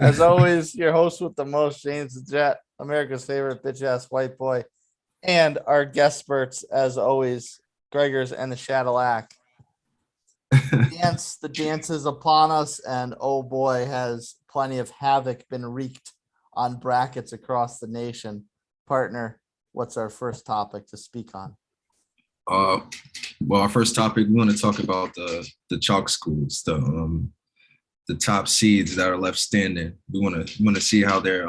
As always, your host with the most, James the Jet, America's favorite bitch-ass white boy, and our guest experts, as always, Greggers and the Shaddillac. The dance is upon us, and oh boy, has plenty of havoc been wreaked on brackets across the nation. Partner, what's our first topic to speak on? Well, our first topic, we want to talk about the chalk schools, the top seeds that are left standing. We want to see how they're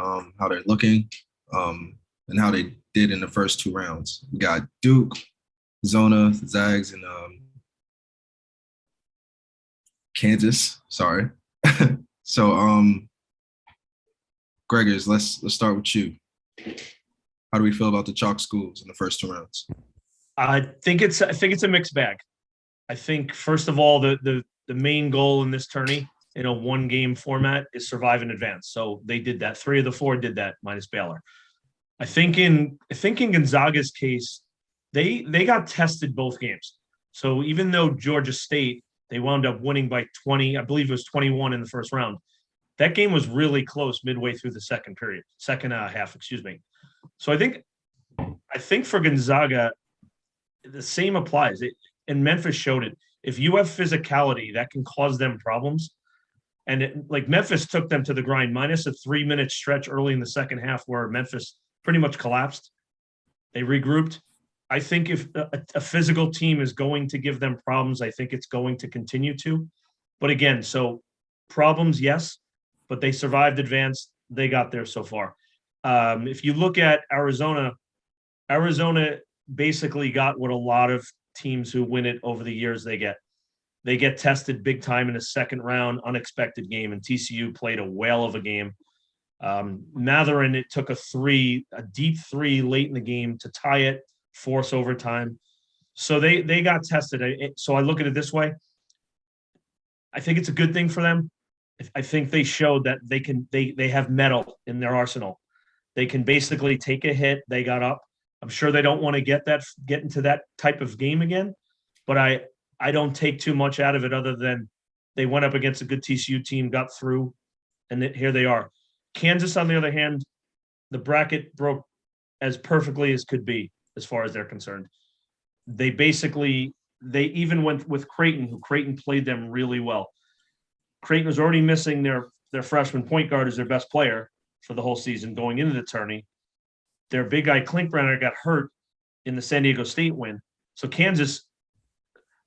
looking, and how they did in the first two rounds. We got Duke, Zona, Zags, and Kansas. Sorry. So, Greggers, let's start with you. How do we feel about the chalk schools in the first two rounds? I think it's a mixed bag. I think first of all, the main goal in this tourney in a one-game format is survive and advance. So they did that. 3 of the 4 did that, minus Baylor. I think in Gonzaga's case, they got tested both games. So even though Georgia State, they wound up winning by 20, I believe it was 21 in the first round. That game was really close midway through the second half. So I think for Gonzaga, the same applies. And Memphis showed it. If you have physicality, that can cause them problems. And Memphis took them to the grind, minus a 3-minute stretch early in the second half where Memphis pretty much collapsed. They regrouped. I think if a physical team is going to give them problems, I think it's going to continue to. But again, so problems, yes, but they survived, advanced. They got there so far. If you look at Arizona basically got what a lot of teams who win it over the years they get. They get tested big time in a second round, unexpected game, and TCU played a whale of a game. Matherin, it took a deep three late in the game to tie it, force overtime. So they got tested. So I look at it this way. I think it's a good thing for them. I think they showed that they have metal in their arsenal. They can basically take a hit. They got up. I'm sure they don't want to get into that type of game again, but I don't take too much out of it other than they went up against a good TCU team, got through, and here they are. Kansas, on the other hand, the bracket broke as perfectly as could be as far as they're concerned. They even went with Creighton, who Creighton played them really well. Creighton was already missing their freshman point guard as their best player for the whole season going into the tourney. Their big guy Klinkbrenner got hurt in the San Diego State win. So Kansas,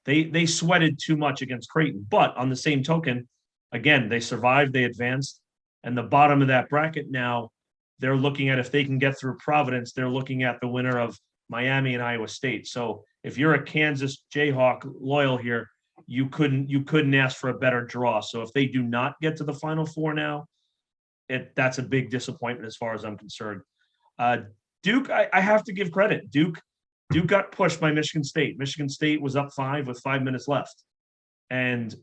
they sweated too much against Creighton. But on the same token, again, they survived, they advanced. And the bottom of that bracket now, they're looking at, if they can get through Providence, they're looking at the winner of Miami and Iowa State. So if you're a Kansas Jayhawk loyal here, you couldn't ask for a better draw. So if they do not get to the Final Four now, that's a big disappointment as far as I'm concerned. Duke, I have to give credit. Duke got pushed by Michigan State. Michigan State was up 5 with 5 minutes left. And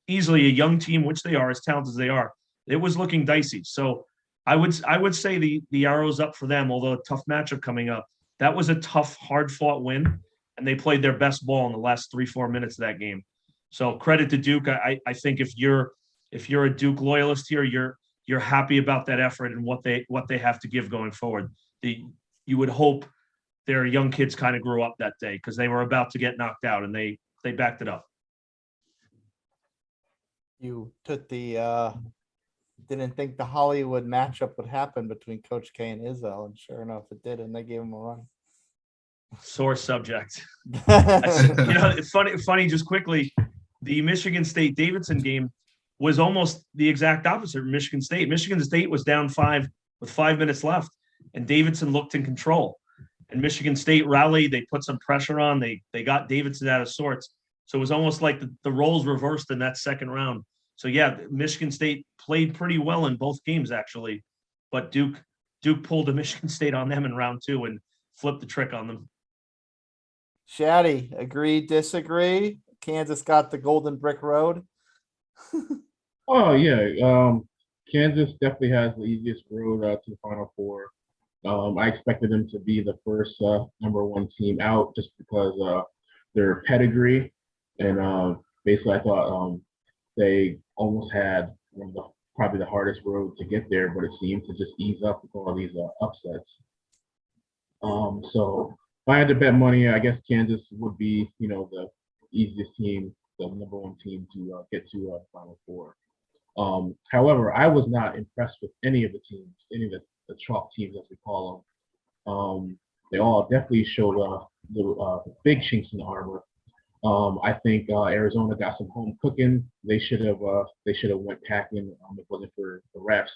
easily a young team, which they are, as talented as they are, it was looking dicey. So I would say the arrow's up for them, although a tough matchup coming up. That was a tough, hard-fought win, and they played their best ball in the last 3-4 minutes of that game. So credit to Duke. I think if you're a Duke loyalist here, you're happy about that effort and what they have to give going forward. You would hope their young kids kind of grew up that day because they were about to get knocked out and they backed it up. You took didn't think the Hollywood matchup would happen between Coach K and Izzo, and sure enough, it did, and they gave him a run. Sore subject. It's funny. Just quickly, the Michigan State Davidson game was almost the exact opposite of Michigan State. Michigan State was down 5 with 5 minutes left, and Davidson looked in control. And Michigan State rallied. They put some pressure on. They got Davidson out of sorts. So it was almost like the roles reversed in that second round. So yeah, Michigan State played pretty well in both games actually, but Duke pulled a Michigan State on them in round 2 and flipped the trick on them. Shaddy, agree, disagree? Kansas got the golden brick road. Oh yeah, Kansas definitely has the easiest road to the Final Four. I expected them to be the first number 1 team out just because their pedigree, and basically I thought they almost had one of the probably the hardest road to get there, but it seems to just ease up with all these upsets. So if I had to bet money, I guess Kansas would be, the easiest team, the number one team to get to Final Four. However, I was not impressed with any of the teams, any of the chalk teams, as we call them. They all definitely showed the big chinks in the armor. I think Arizona got some home cooking. They should have went packing if it wasn't for the refs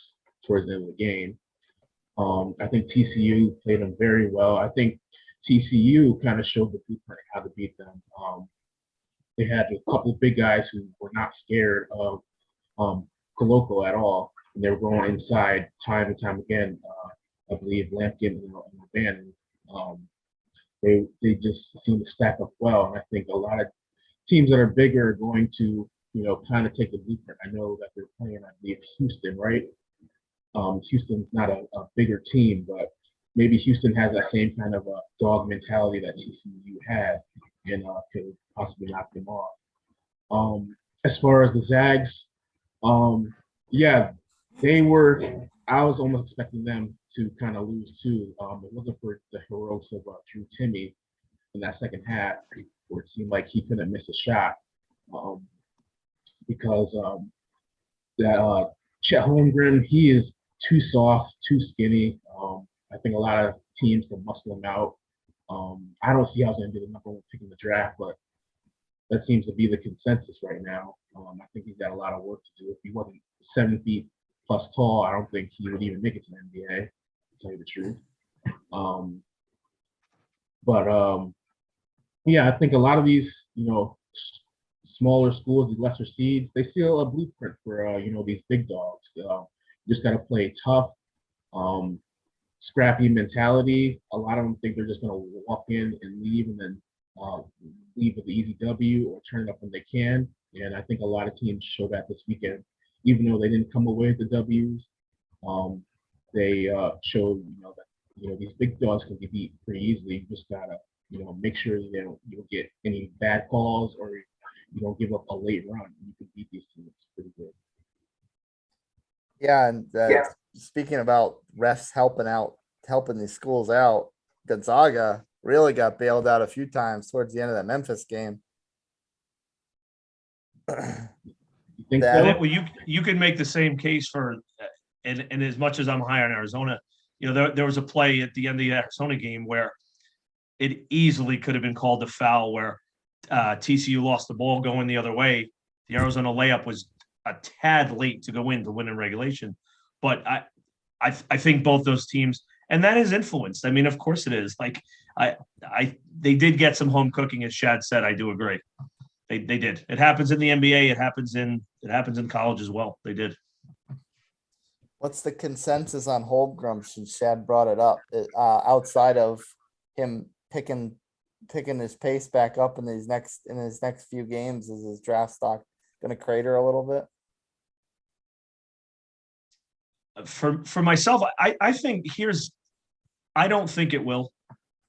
towards the end of the game. I think TCU played them very well. I think TCU kind of showed the blueprint how to beat them. They had a couple big guys who were not scared of Koloko at all, and they were going inside time and time again. I believe Lampkin and Van. They just seem to stack up well, and I think a lot of teams that are bigger are going to kind of take the blueprint. I know that they're playing, I believe, Houston, right? Houston's not a bigger team, but maybe Houston has that same kind of dog mentality that TCU had, and could possibly knock them off. As far as the Zags, yeah, I was almost expecting them to kind of lose too. It wasn't for the heroics of Drew Timme in that second half, where it seemed like he couldn't miss a shot, because that Chet Holmgren, he is too soft, too skinny. I think a lot of teams can muscle him out. I don't see how he's going to be the number one pick in the draft, but that seems to be the consensus right now. I think he's got a lot of work to do. If he wasn't 7 feet plus tall, I don't think he would even make it to the NBA, to tell you the truth. Yeah, I think a lot of these, smaller schools, the lesser seeds, they feel a blueprint for, these big dogs. Just got to play tough, scrappy mentality. A lot of them think they're just going to walk in and leave, and then leave with the easy W or turn it up when they can. And I think a lot of teams show that this weekend. Even though they didn't come away with the W's, they showed, that, these big dogs can be beat pretty easily. You just got to, make sure you don't get any bad calls, or you don't give up a late run. You can beat these teams pretty good. Yeah, and speaking about refs helping these schools out, Gonzaga really got bailed out a few times towards the end of that Memphis game. You think And so? well, you can make the same case for, and as much as I'm high on Arizona, there was a play at the end of the Arizona game where it easily could have been called a foul, where TCU lost the ball going the other way. The Arizona layup was a tad late to go in to win in regulation, but I think both those teams, and that is influenced. I mean, of course it is. Like they did get some home cooking, as Shad said. I do agree. They did. It happens in the NBA. It happens in college as well. They did. What's the consensus on Holmgren, since Shad brought it up? Outside of him picking his pace back up in his next few games, is his draft stock going to crater a little bit? For myself, I think I don't think it will,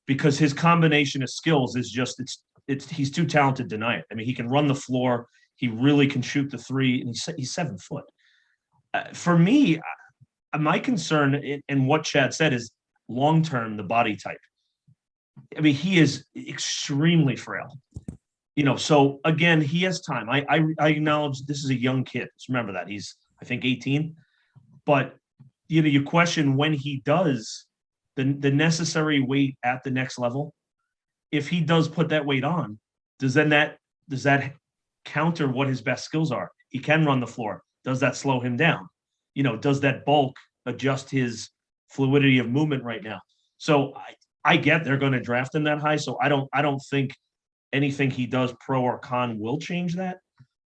because his combination of skills is just he's too talented to deny it. I mean, he can run the floor, he really can shoot the three, and he's 7 foot. For me, my concern in what Chad said is long term, the body type. I mean, he is extremely frail. So again, he has time. I acknowledge this is a young kid. Just remember that he's, I think, 18. But you question when he does the necessary weight at the next level. If he does put that weight on, does that counter what his best skills are? He can run the floor. Does that slow him down? Does that bulk adjust his fluidity of movement right now? So I get they're going to draft him that high. So I don't think anything he does, pro or con, will change that.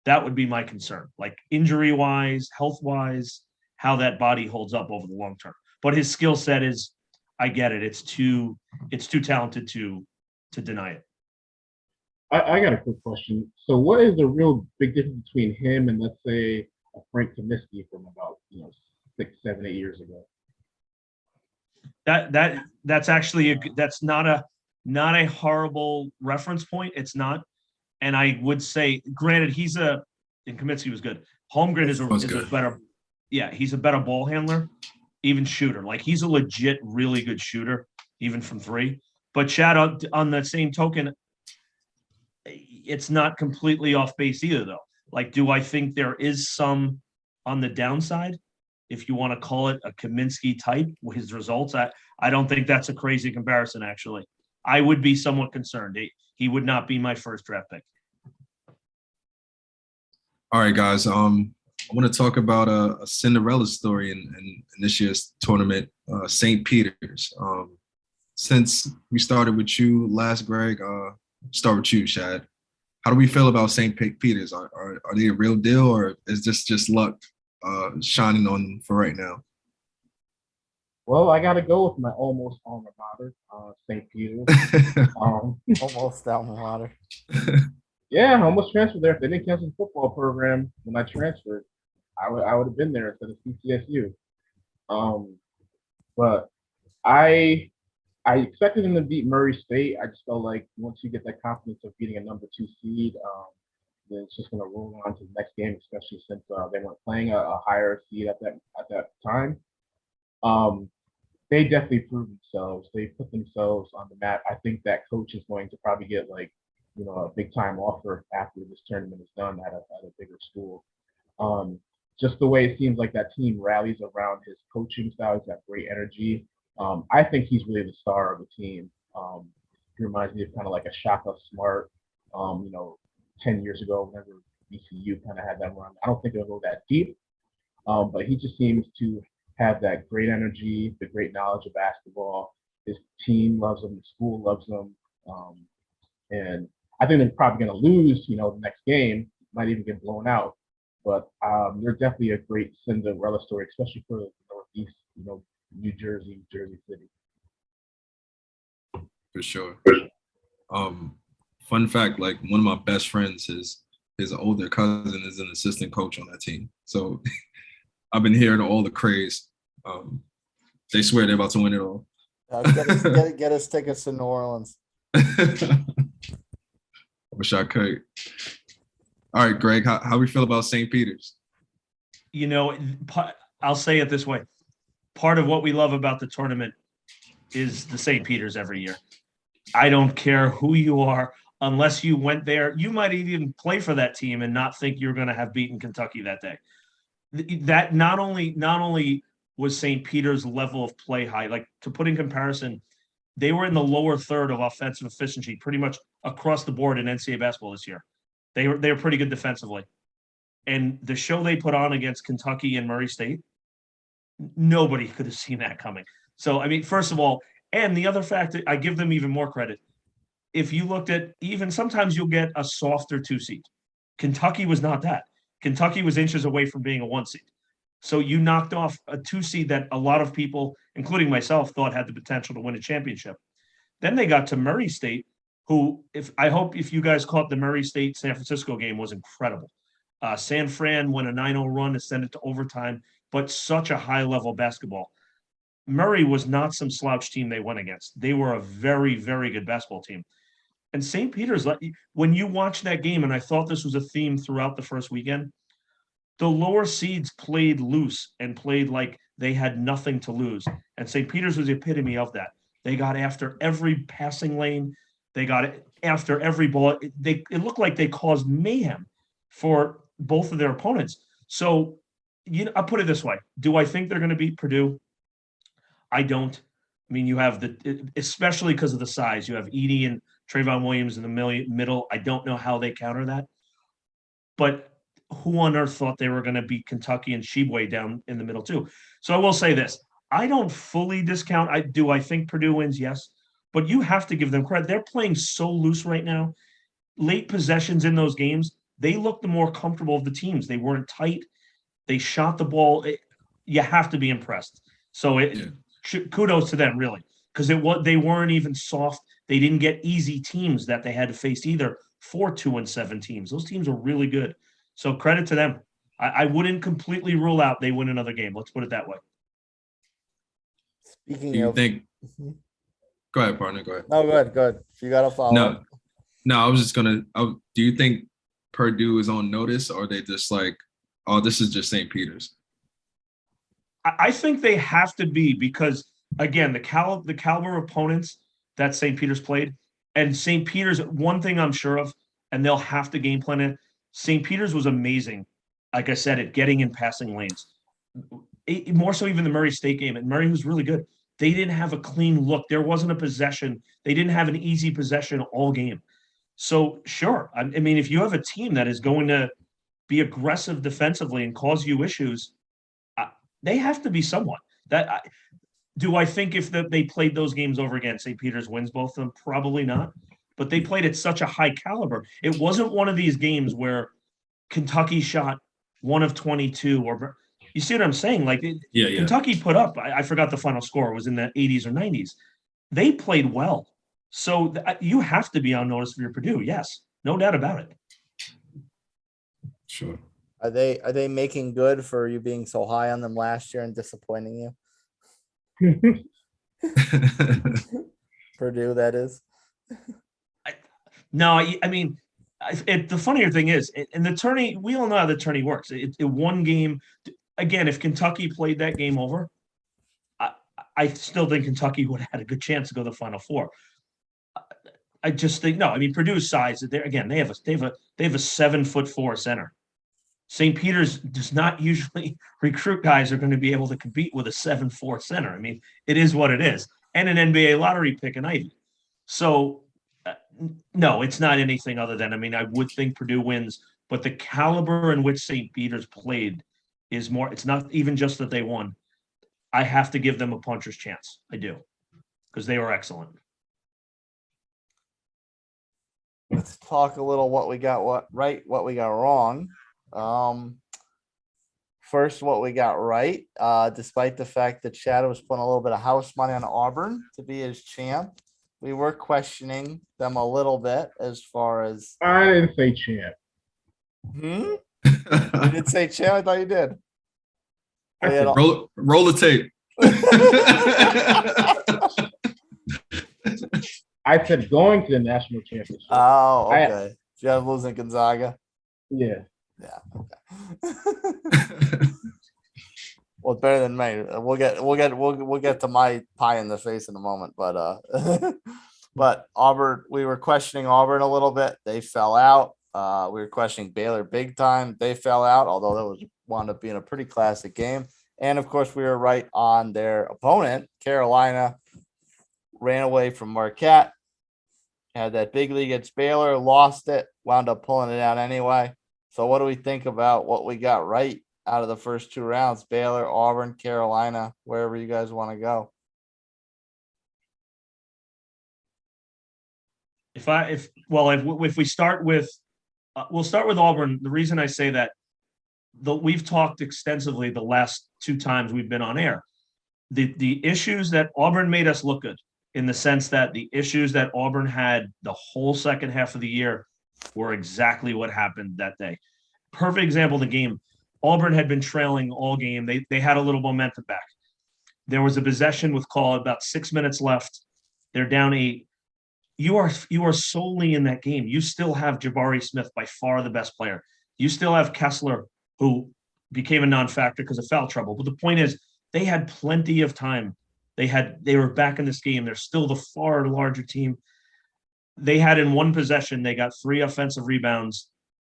That would be my concern, like injury wise, health wise, how that body holds up over the long term. But his skill set is, I get it. It's too talented to deny it. I got a quick question. So what is the real big difference between him and, let's say, a Frank Kaminsky from about 6, 7, 8 years ago? That's actually that's not a horrible reference point. It's not. And I would say, granted, and Kaminsky was good. Holmgren is a better. Yeah, he's a better ball handler, even shooter. Like he's a legit, really good shooter, even from three. But Chad, on the same token, it's not completely off base either, though. Like, do I think there is some on the downside, if you want to call it a Kaminsky type, with his results? I don't think that's a crazy comparison, actually. I would be somewhat concerned. He would not be my first draft pick. All right, guys. I want to talk about a Cinderella story in this year's tournament, St. Peter's. Since we started with you last, Greg, start with you, Shad. How do we feel about St. Peter's? Are they a real deal, or is this just luck shining on them for right now? Well, I got to go with my almost alma mater, St. Peter's. Almost down the water. Yeah, I almost transferred there. If they didn't cancel the football program when I transferred, I would have been there instead of CCSU. But I expected them to beat Murray State. I just felt like once you get that confidence of beating a number 2 seed, then it's just going to roll on to the next game, especially since they weren't playing a higher seed at that time. They definitely proved themselves. They put themselves on the map. I think that coach is going to probably get a big time offer after this tournament is done at a bigger school. Just the way it seems like that team rallies around his coaching style. He's got great energy. I think he's really the star of the team. He reminds me of kind of like a Shaka Smart, 10 years ago, whenever VCU kind of had that run. I don't think it'll go that deep, but he just seems to have that great energy, the great knowledge of basketball. His team loves him, the school loves him. And I think they're probably going to lose, the next game, might even get blown out. But they're definitely a great Cinderella story, especially for the Northeast, New Jersey City. For sure. Fun fact, like one of my best friends, his older cousin is an assistant coach on that team. So I've been hearing all the craze. They swear they're about to win it all. Get us tickets to New Orleans. I wish I could. All right, Greg, how we feel about St. Peter's? I'll say it this way. Part of what we love about the tournament is the St. Peter's every year. I don't care who you are, unless you went there. You might even play for that team and not think you're going to have beaten Kentucky that day. That not only was St. Peter's level of play high, like to put in comparison, they were in the lower third of offensive efficiency pretty much across the board in NCAA basketball this year. They were pretty good defensively. And the show they put on against Kentucky and Murray State, nobody could have seen that coming. So, I mean, first of all, and the other fact, I give them even more credit. If you looked at even sometimes you'll get a softer 2 seed. Kentucky was not that. Kentucky was inches away from being a 1 seed. So you knocked off a 2 seed that a lot of people, including myself, thought had the potential to win a championship. Then they got to Murray State, who, I hope you guys caught the Murray State San Francisco game, was incredible. San Fran went a 9-0 run and sent it to overtime, but such a high level basketball. Murray was not some slouch team they went against. They were a very, very good basketball team. And St. Peter's, when you watch that game, and I thought this was a theme throughout the first weekend, the lower seeds played loose and played like they had nothing to lose. And St. Peter's was the epitome of that. They got after every passing lane. They got after every ball. It looked like they caused mayhem for both of their opponents. So, I'll put it this way. Do I think they're going to beat Purdue? I don't. I mean, you have especially because of the size, you have Edey and Trayvon Williams in the middle. I don't know how they counter that. But who on earth thought they were going to beat Kentucky and Sheboygan down in the middle too? So I will say this. I don't fully discount. I think Purdue wins? Yes. But you have to give them credit. They're playing so loose right now. Late possessions in those games, they looked the more comfortable of the teams. They weren't tight. They shot the ball. You have to be impressed. So kudos to them, really, because they weren't even soft. They didn't get easy teams that they had to face either. 4-2-7 teams. Those teams are really good. So credit to them. I wouldn't completely rule out they win another game. Let's put it that way. Speaking Do you of, think? Go ahead, partner. Go ahead. no, good. If you got to follow. No. I was just gonna. Do you think Purdue is on notice, or are they just like, oh, this is just St. Peter's? I think they have to be because again, the caliber of opponents that St. Peter's played, and St. Peter's, one thing I'm sure of, and they'll have to game plan it. St. Peter's was amazing, like I said, at getting in passing lanes. More so even the Murray State game, and Murray was really good. They didn't have a clean look. There wasn't a possession. They didn't have an easy possession all game. So sure, I mean, if you have a team that is going to be aggressive defensively and cause you issues, they have to be someone. Do I think if they played those games over again, St. Peter's wins both of them? Probably not. But they played at such a high caliber. It wasn't one of these games where Kentucky shot 1 of 22, or you see what I'm saying? Like Kentucky put up, I forgot the final score, was in the 80s or 90s. They played well. So you have to be on notice for your Purdue. Yes, no doubt about it. Sure. Are they making good for you being so high on them last year and disappointing you? Purdue, that is. No, I mean, the funnier thing is, and the tourney, we all know how the tourney works. It one game. Again, if Kentucky played that game over, I still think Kentucky would have had a good chance to go to the Final Four. I just think no. I mean, Purdue's size. They have a 7'4" center. St. Peter's does not usually recruit guys who are going to be able to compete with a 7'4" center. I mean, it is what it is, and an NBA lottery pick in Ivy. So, no, it's not anything other than. I mean, I would think Purdue wins, but the caliber in which St. Peter's played is more. It's not even just that they won. I have to give them a puncher's chance. I do, because they were excellent. Let's talk a little what we got right, what we got wrong. First, what we got right, despite the fact that Shadow was putting a little bit of house money on Auburn to be his champ, we were questioning them a little bit as far as. I didn't say champ. You did say champ? I thought you did. I said, roll the tape. I said going to the national championship. Oh, okay. Do you have losing Gonzaga? Yeah. Yeah. Okay. Well, better than me. We'll get to my pie in the face in a moment, but but Auburn, we were questioning Auburn a little bit. They fell out. We were questioning Baylor big time. They fell out, although that wound up being a pretty classic game. And of course, we were right on their opponent. Carolina ran away from Marquette. Had that big lead against Baylor, lost it, wound up pulling it out anyway. So what do we think about what we got right out of the first two rounds? Baylor, Auburn, Carolina, wherever you guys want to go. If we start with, we'll start with Auburn. The reason I say that, we've talked extensively the last two times we've been on air. The issues that Auburn made us look good, in the sense that the issues that Auburn had the whole second half of the year were exactly what happened that day. Perfect example of the game. Auburn had been trailing all game. They had a little momentum back. There was a possession with about 6 minutes left. They're down 8. You are solely in that game. You still have Jabari Smith, by far the best player. You still have Kessler, who became a non-factor because of foul trouble. But the point is, they had plenty of time. They were back in this game. They're still the far larger team. They had, in one possession, they got 3 offensive rebounds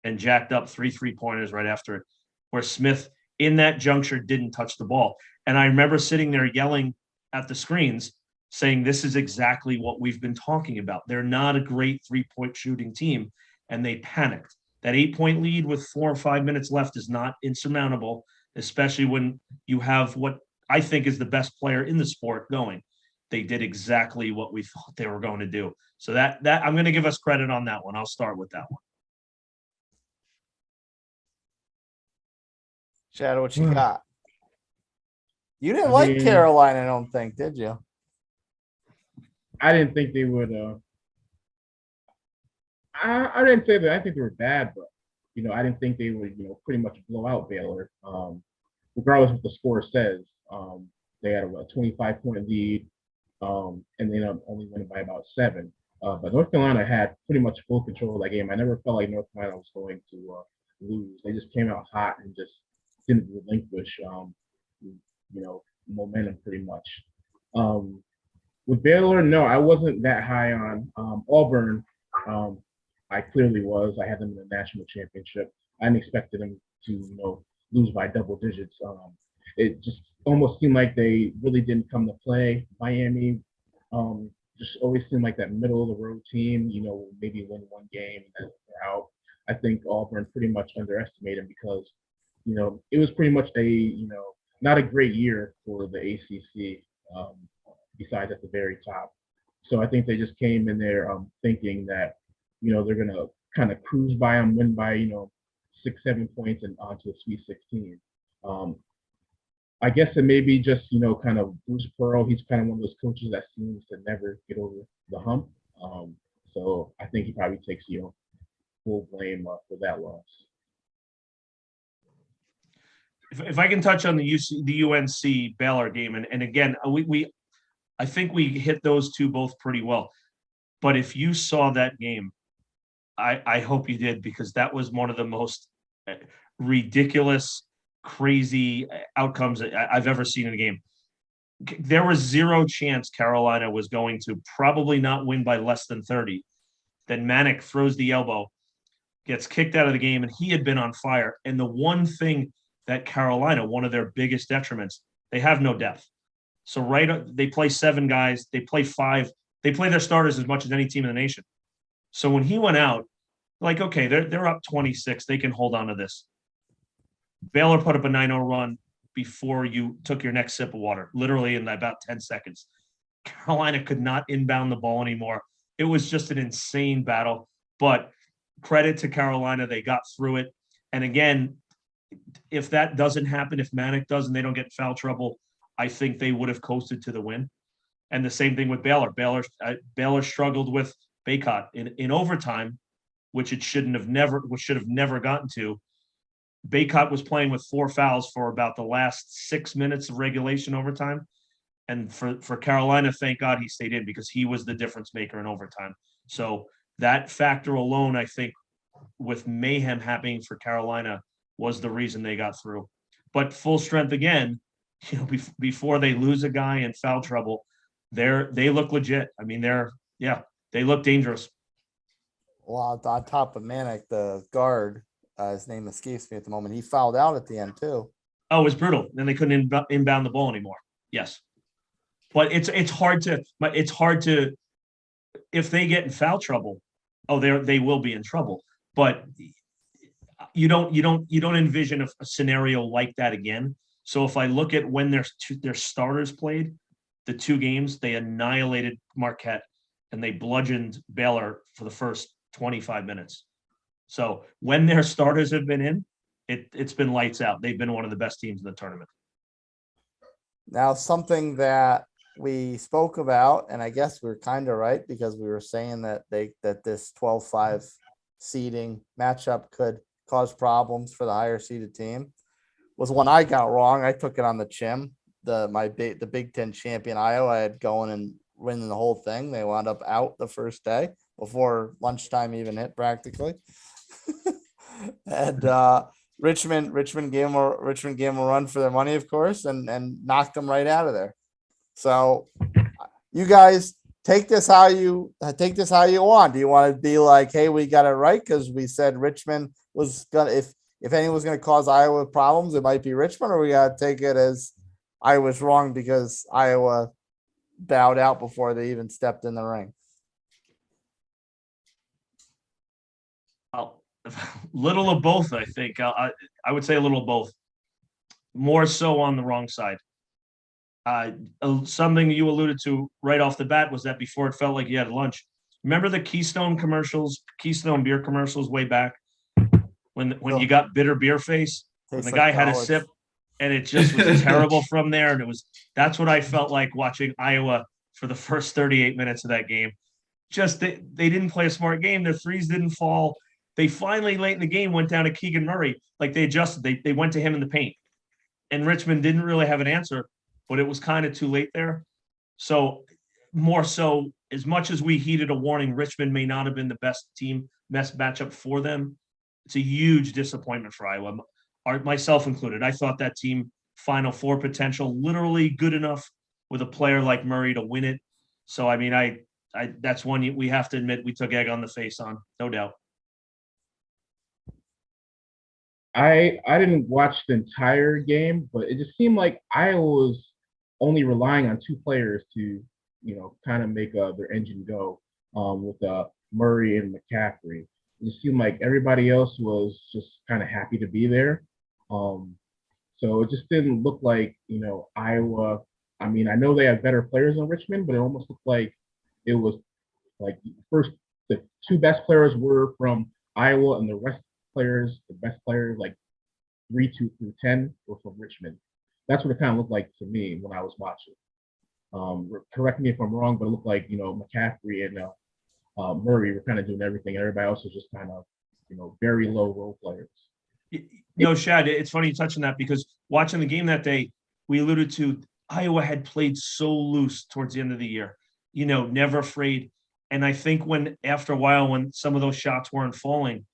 and jacked up 3 3-pointers right after it, where Smith in that juncture didn't touch the ball. And I remember sitting there yelling at the screens saying, this is exactly what we've been talking about. They're not a great 3-point shooting team, and they panicked. That 8-point lead with 4 or 5 minutes left is not insurmountable, especially when you have what I think is the best player in the sport going. They did exactly what we thought they were going to do. So that I'm going to give us credit on that one. I'll start with that one. Shadow, what you got? You didn't like Carolina, I don't think, did you? I didn't think they would. I didn't say that. I think they were bad, but I didn't think they would, pretty much blow out Baylor. Regardless of what the score says, they had a 25-point lead, and they only won by about 7. But North Carolina had pretty much full control of that game. I never felt like North Carolina was going to lose. They just came out hot and just didn't relinquish. momentum pretty much. With Baylor, no, I wasn't that high on Auburn. I clearly was. I had them in the national championship. I didn't expect them to, lose by double digits. It just almost seemed like they really didn't come to play. Miami just always seemed like that middle of the road team, maybe win one game and then they're out. I think Auburn pretty much underestimated because, it was pretty much not a great year for the ACC, besides at the very top. So I think they just came in there thinking that, they're going to kind of cruise by them, win by, 6-7 points and onto the Sweet 16. I guess it may be just, kind of Bruce Pearl. He's kind of one of those coaches that seems to never get over the hump. So I think he probably takes, full blame for that loss. If I can touch on the UNC Baylor game, and again, I think we hit those two both pretty well. But if you saw that game, I hope you did, because that was one of the most ridiculous, crazy outcomes I've ever seen in a game. There was zero chance Carolina was going to probably not win by less than 30. Then Manick throws the elbow, gets kicked out of the game, and he had been on fire. And the one thing that Carolina, one of their biggest detriments, they have no depth. So they play 7 guys, they play 5, they play their starters as much as any team in the nation. So when he went out, like, okay, they're up 26, they can hold on to this. Baylor put up a 9-0 run before you took your next sip of water, literally in about 10 seconds. Carolina could not inbound the ball anymore. It was just an insane battle, but credit to Carolina, they got through it. And again, if that doesn't happen, if Manick does and they don't get in foul trouble, I think they would have coasted to the win. And the same thing with Baylor. Baylor struggled with Baycott in overtime, which should have never gotten to. Baycott was playing with 4 fouls for about the last 6 minutes of regulation overtime. And for Carolina, thank God he stayed in, because he was the difference maker in overtime. So that factor alone, I think, with mayhem happening for Carolina, was the reason they got through. But full strength again, before they lose a guy in foul trouble, they look legit. I mean, they look dangerous. Well, on top of Manick, the guard, his name escapes me at the moment. He fouled out at the end too. Oh, it was brutal. Then they couldn't inbound the ball anymore. Yes, but it's hard to if they get in foul trouble. Oh, they will be in trouble. But you don't envision a scenario like that again. So if I look at when their starters played, the 2 games, they annihilated Marquette and they bludgeoned Baylor for the first 25 minutes. So when their starters have been in, it's been lights out. They've been one of the best teams in the tournament. Now, something that we spoke about, and I guess we're kind of right, because we were saying that this 12-5 seeding matchup could cause problems for the higher seeded team, was one I got wrong. I took it on the chin. The Big Ten champion Iowa, I had going and winning the whole thing. They wound up out the first day before lunchtime even hit practically. And Richmond gave them a run for their money, of course, and knocked them right out of there. So you guys take this how you want. Do you want to be like, hey, we got it right because we said Richmond was gonna, if anyone was gonna cause Iowa problems, it might be Richmond, or we gotta take it as I was wrong because Iowa bowed out before they even stepped in the ring? Little of both, I think. I would say a little of both. More so on the wrong side. Something you alluded to right off the bat was that before it felt like you had lunch. Remember the Keystone beer commercials way back when you got bitter beer face? When the guy had a sip and it just was terrible from there. And that's what I felt like watching Iowa for the first 38 minutes of that game. Just they didn't play a smart game. Their threes didn't fall. They finally late in the game went down to Keegan Murray. Like they adjusted. They went to him in the paint. And Richmond didn't really have an answer, but it was kind of too late there. So more so, as much as we heeded a warning, Richmond may not have been the best matchup for them. It's a huge disappointment for Iowa, myself included. I thought that team Final Four potential, literally good enough with a player like Murray to win it. So, I mean, I that's one we have to admit we took egg on the face on, no doubt. I didn't watch the entire game, but it just seemed like Iowa was only relying on two players to, kind of make their engine go. With Murray and McCaffrey, it just seemed like everybody else was just kind of happy to be there. So it just didn't look like Iowa. I mean, I know they have better players than Richmond, but it almost looked like it was like the two best players were from Iowa, and the rest players, the best players, like 3 through 10, were from Richmond. That's what it kind of looked like to me when I was watching. Correct me if I'm wrong, but it looked like McCaffrey and Murray were kind of doing everything. Everybody else was just kind of very low role players. Shad, it's funny you touch on that because watching the game that day, we alluded to Iowa had played so loose towards the end of the year, never afraid. And I think after a while, when some of those shots weren't falling,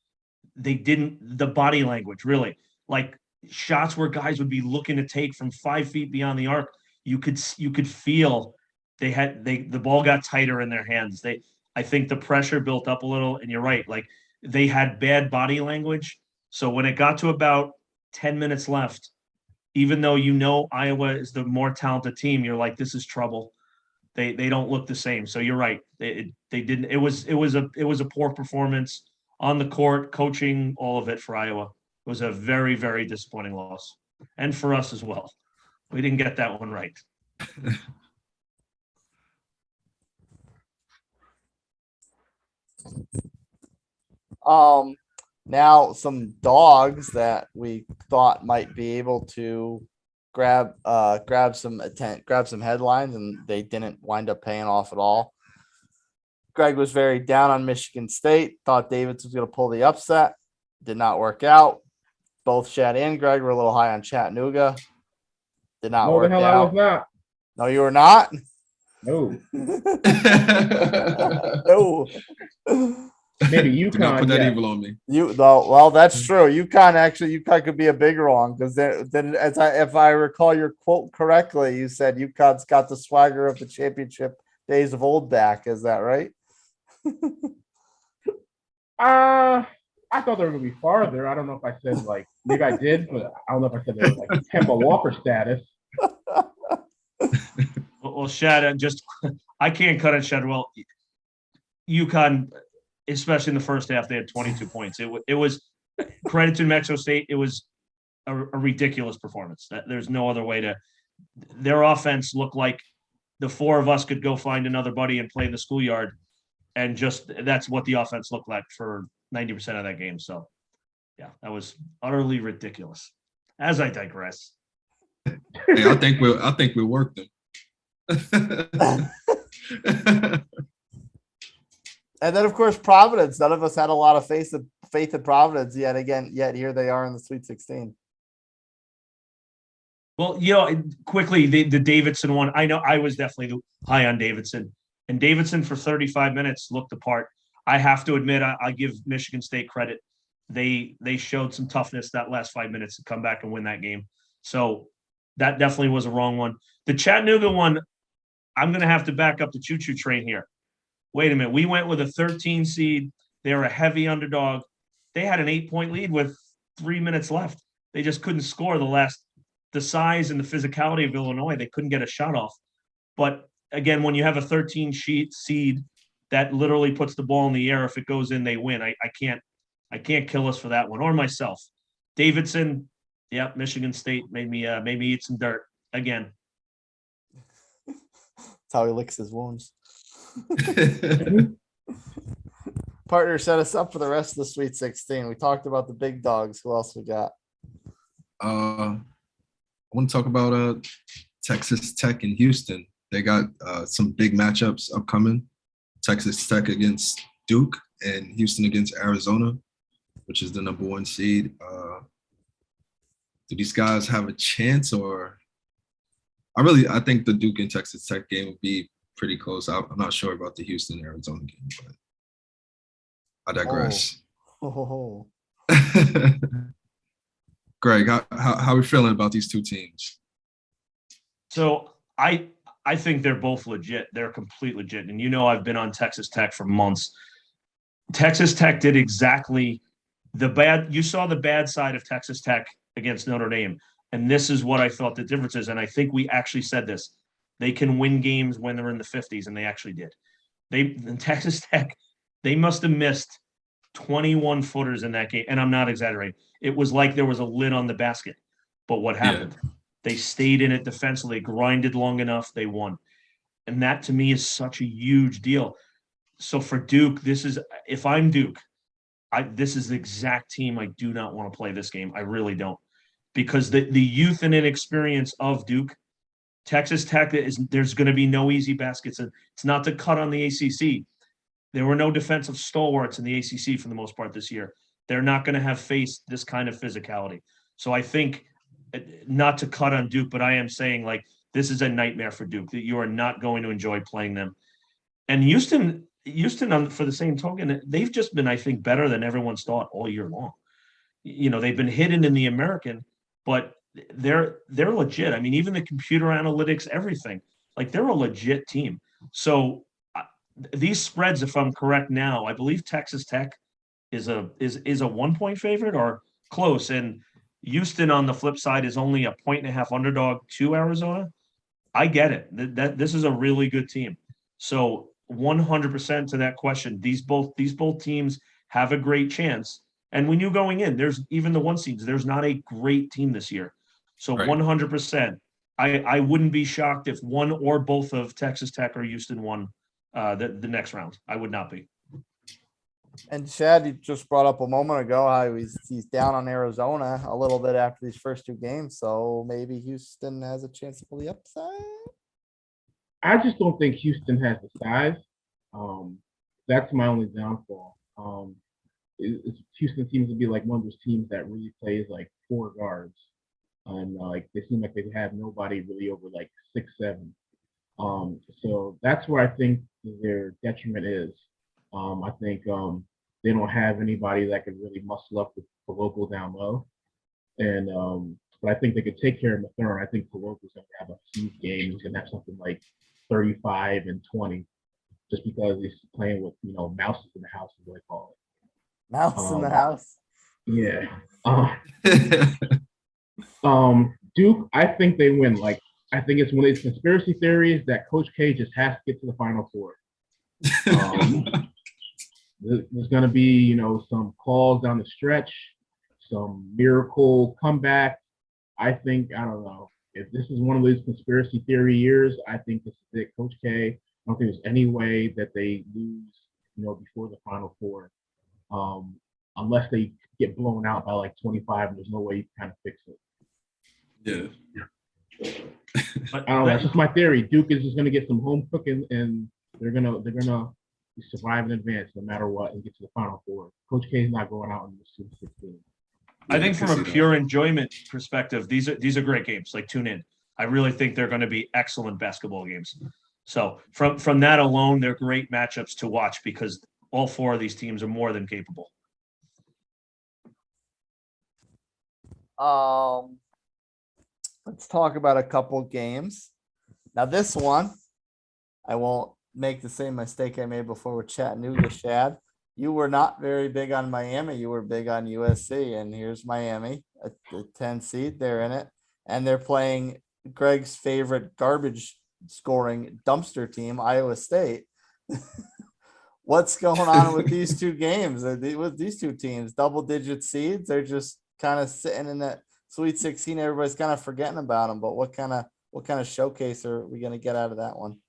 the body language really, like shots where guys would be looking to take from 5 feet beyond the arc, you could feel the ball got tighter in their hands. I think the pressure built up a little, and you're right, like they had bad body language. So when it got to about 10 minutes left, even though Iowa is the more talented team, you're like, this is trouble. They don't look the same. So you're right. They didn't. It was a poor performance on the court, coaching, all of it for Iowa. It was a very, very disappointing loss, and for us as well. We didn't get that one right. Now some dogs that we thought might be able to grab some headlines, and they didn't wind up paying off at all. Greg was very down on Michigan State, thought Davis was going to pull the upset. Did not work out. Both Shad and Greg were a little high on Chattanooga. Did not work out. No, the hell I was not. No, you were not? No. No. Maybe Do not UConn. put that Yeah. evil on me. Well, that's true. UConn could be a big wrong because then if I recall your quote correctly, you said UConn's got the swagger of the championship days of old back. Is that right? I thought they were gonna be farther. I don't know if I said maybe I did, but I don't know if I said they were like Kemba Walker status. Well, Shad, I can't cut it, Shad. Well, UConn, especially in the first half, they had 22 points. It was credit to New Mexico State. It was a ridiculous performance. There's no other way to. Their offense looked like the four of us could go find another buddy and play in the schoolyard, and that's what the offense looked like for 90% of that game. So, yeah, that was utterly ridiculous. As I digress. Hey, I think we'll work them. And then, of course, Providence. None of us had a lot of faith in Providence yet here they are in the Sweet 16. Well, quickly, the Davidson one, I know I was definitely high on Davidson. And Davidson for 35 minutes looked the part. I have to admit, I give Michigan State credit. They showed some toughness that last 5 minutes to come back and win that game. So that definitely was a wrong one. The Chattanooga one, I'm going to have to back up the choo-choo train here. Wait a minute. We went with a 13 seed. They were a heavy underdog. They had an 8-point lead with 3 minutes left. They just couldn't score the size and the physicality of Illinois. They couldn't get a shot off. But again, when you have a 13 seed that literally puts the ball in the air, if it goes in, they win. I can't kill us for that one, or myself. Davidson, yeah, Michigan State made me eat some dirt again. That's how he licks his wounds. Partner set us up for the rest of the Sweet 16. We talked about the big dogs. Who else we got? I want to talk about Texas Tech and Houston. They got some big matchups upcoming. Texas Tech against Duke and Houston against Arizona, which is the number 1 seed. Do these guys have a chance, or I think the Duke and Texas Tech game would be pretty close. I'm not sure about the Houston Arizona game, but I digress. Oh. Greg, how are we feeling about these two teams? So I think they're both legit. They're complete legit. And I've been on Texas Tech for months. Texas Tech did exactly you saw the bad side of Texas Tech against Notre Dame. And this is what I thought the difference is. And I think we actually said this. They can win games when they're in the 50s, and they actually did. In Texas Tech, they must have missed 21 footers in that game. And I'm not exaggerating. It was like there was a lid on the basket. But what happened? Yeah. They stayed in it defensively, grinded long enough, they won. And that to me is such a huge deal. So for Duke, if I'm Duke, this is the exact team I do not want to play this game. I really don't. Because the youth and inexperience of Duke, Texas Tech, there's going to be no easy baskets. It's not to cut on the ACC. There were no defensive stalwarts in the ACC for the most part this year. They're not going to have faced this kind of physicality. So I think, not to cut on Duke, but I am saying, like, this is a nightmare for Duke, that you are not going to enjoy playing them. And Houston, for the same token, they've just been, I think, better than everyone's thought all year long. They've been hidden in the American, but they're legit. I mean, even the computer analytics, everything, like, they're a legit team. So these spreads, if I'm correct now, I believe Texas Tech is a 1-point favorite or close, and Houston on the flip side is only a 1.5 underdog to Arizona. I get it. This is a really good team. So 100% to that question, these both teams have a great chance. And we knew going in, there's even the 1 seeds, there's not a great team this year. So right. 100%, I wouldn't be shocked if one or both of Texas Tech or Houston won the next round. I would not be. And Shad, you just brought up a moment ago how he's down on Arizona a little bit after these first 2 games. So maybe Houston has a chance to pull the upside. I just don't think Houston has the size. That's my only downfall. Houston seems to be like one of those teams that really plays like 4 guards, and they seem like they have nobody really over like 6'7". So that's where I think their detriment is. I think they don't have anybody that could really muscle up with Coloco down low, and but I think they could take care of Mathurin. I think Coloco's going to have a huge game. He's going to have something like 35 and 20, just because he's playing with mouses in the house, is what they call it. Mouse in the house. Yeah. Duke, I think they win. Like, I think it's one of these conspiracy theories that Coach K just has to get to the Final Four. There's going to be, some calls down the stretch, some miracle comeback. I think, I don't know, if this is one of those conspiracy theory years, I think this is it. Coach K, I don't think there's any way that they lose, before the Final Four, unless they get blown out by like 25, and there's no way you can kind of fix it. Yeah. I don't know. That's just my theory. Duke is just going to get some home cooking, and they're gonna survive in advance no matter what and get to the Final Four. Coach K is not going out in the Super 16. I think from a pure enjoyment perspective, these are great games. Like, tune in. I really think they're going to be excellent basketball games. So from that alone, they're great matchups to watch because all 4 of these teams are more than capable. Let's talk about a couple games. Now this one, I won't make the same mistake I made before with Chattanooga, Shad. You were not very big on Miami. You were big on USC, and here's Miami, a 10 seed. They're in it, and they're playing Greg's favorite garbage scoring dumpster team, Iowa State. What's going on with these 2 games? With these 2 teams, double-digit seeds, they're just kind of sitting in that Sweet 16. Everybody's kind of forgetting about them. But what kind of showcase are we going to get out of that one?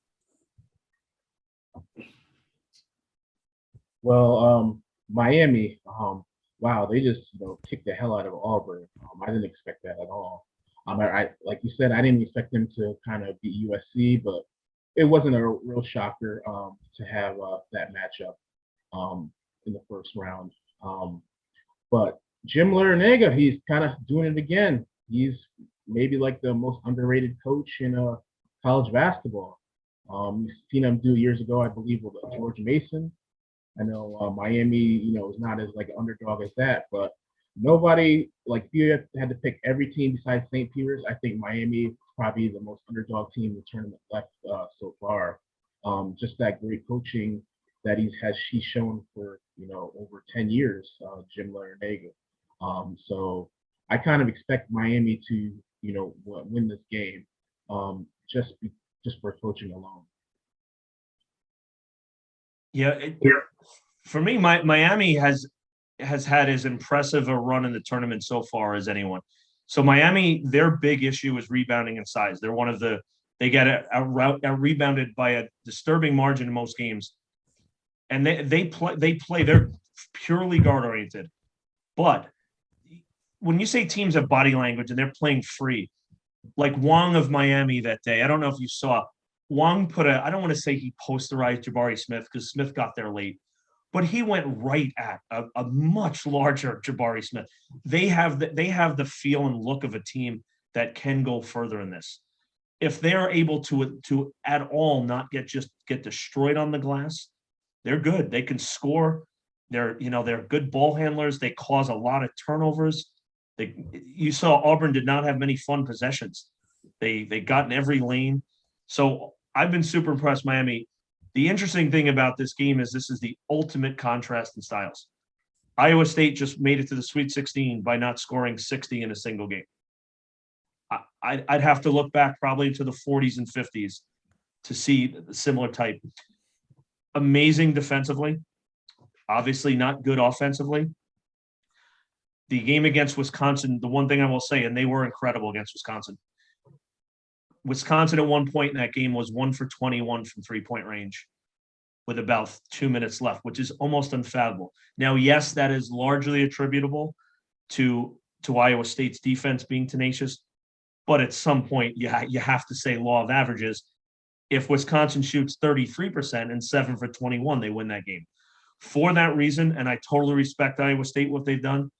Well, Miami, wow, they just kicked the hell out of Auburn. I didn't expect that at all. I like you said, I didn't expect them to kind of beat USC, but it wasn't a real shocker to have that matchup in the first round. But Jim Larinaga, he's kind of doing it again. He's maybe like the most underrated coach in college basketball. You've seen him do years ago, I believe, with George Mason. I know Miami, is not as like an underdog as that, but nobody, like, if you had to pick every team besides St. Peter's, I think Miami is probably the most underdog team in the tournament left so far. Just that great coaching that he's shown for over 10 years, Jim Larranaga. So I kind of expect Miami to win this game, just for coaching alone. Yeah, for me, Miami has had as impressive a run in the tournament so far as anyone. So Miami, their big issue is rebounding and size. They're one of the they get out rebounded by a disturbing margin in most games, and they play they're purely guard oriented. But when you say teams have body language and they're playing free, like Wong of Miami that day, I don't know if you saw Wong I don't want to say he posterized Jabari Smith because Smith got there late, but he went right at a much larger Jabari Smith. They have the feel and look of a team that can go further in this. If they are able to at all not get destroyed on the glass, they're good. They can score. They're good ball handlers. They cause a lot of turnovers. You saw Auburn did not have many fun possessions. They got in every lane. So I've been super impressed, Miami. The interesting thing about this game is this is the ultimate contrast in styles. Iowa State just made it to the Sweet 16 by not scoring 60 in a single game. I'd have to look back probably into the 40s and 50s to see a similar type. Amazing defensively, obviously not good offensively. The game against Wisconsin, the one thing I will say, and they were incredible against Wisconsin. Wisconsin at one point in that game was 1 for 21 from 3-point range with about 2 minutes left, which is almost unfathomable. Now, yes, that is largely attributable to Iowa State's defense being tenacious, but at some point you have to say law of averages. If Wisconsin shoots 33% and 7 for 21, they win that game. For that reason, and I totally respect Iowa State, what they've done,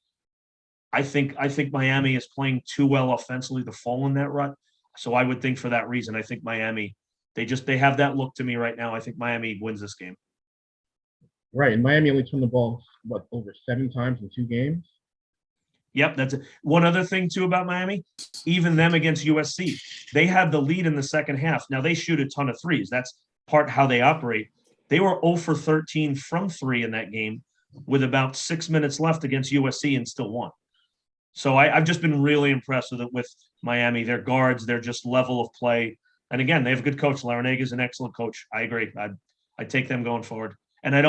I think Miami is playing too well offensively to fall in that rut. So I would think for that reason, I think Miami, they have that look to me right now. I think Miami wins this game. Right, and Miami only turned the ball over 7 times in 2 games. Yep, that's it. One other thing too about Miami, even them against USC, they had the lead in the second half. Now they shoot a ton of threes. That's part how they operate. They were 0 for 13 from 3 in that game with about 6 minutes left against USC and still won. So I've just been really impressed with Miami. Their guards, their just level of play. And again, they have a good coach. Larranaga is an excellent coach. I agree. I take them going forward. And I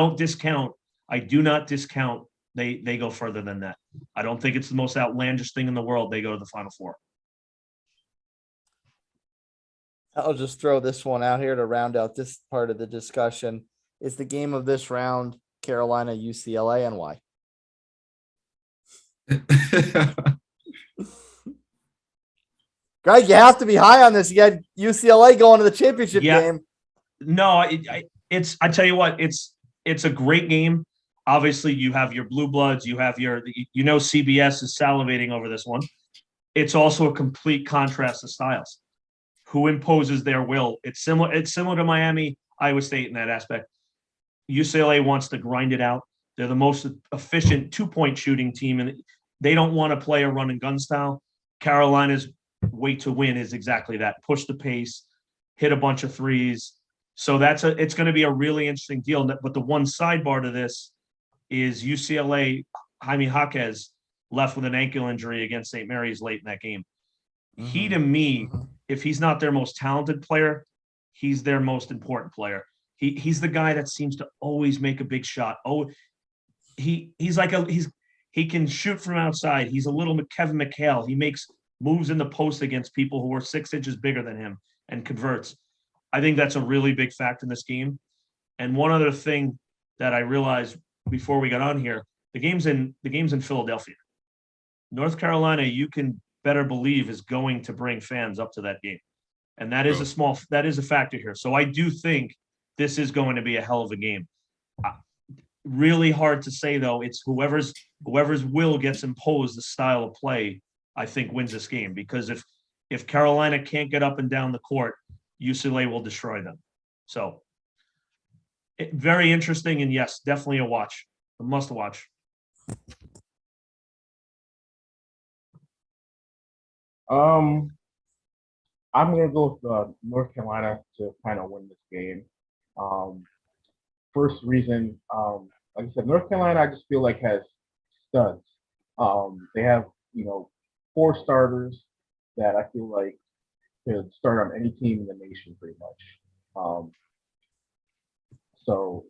do not discount they go further than that. I don't think it's the most outlandish thing in the world. They go to the Final Four. I'll just throw this one out here to round out this part of the discussion. Is the game of this round Carolina, UCLA, and why? Greg, you have to be high on this. You got UCLA going to the championship game. No, I tell you what, it's a great game. Obviously, you have your blue bloods, you have CBS is salivating over this one. It's also a complete contrast of styles. Who imposes their will? It's similar to Miami, Iowa State in that aspect. UCLA wants to grind it out. They're the most efficient 2-point shooting team, and they don't want to play a run and gun style. Carolina's way to win is exactly that: push the pace, hit a bunch of threes. So it's going to be a really interesting deal. But the one sidebar to this is UCLA, Jaime Jaquez left with an ankle injury against St. Mary's late in that game. Mm-hmm. He, to me, if he's not their most talented player, he's their most important player. He's the guy that seems to always make a big shot. Oh, he can shoot from outside. He's a little Kevin McHale. He makes moves in the post against people who are 6 inches bigger than him and converts. I think that's a really big factor in this game. And one other thing that I realized before we got on here, the game's in Philadelphia. North Carolina, you can better believe, is going to bring fans up to that game. And that is a factor here. So I do think this is going to be a hell of a game. Really hard to say, though. It's whoever's will gets imposed, the style of play, I think wins this game. Because if Carolina can't get up and down the court, UCLA will destroy them. So very interesting. And yes, definitely a must watch. I'm gonna go with North Carolina to kind of win this game. Um, First reason, like I said, North Carolina, I just feel like has studs. They have, you know, four starters that I feel like could start on any team in the nation pretty much. Um, so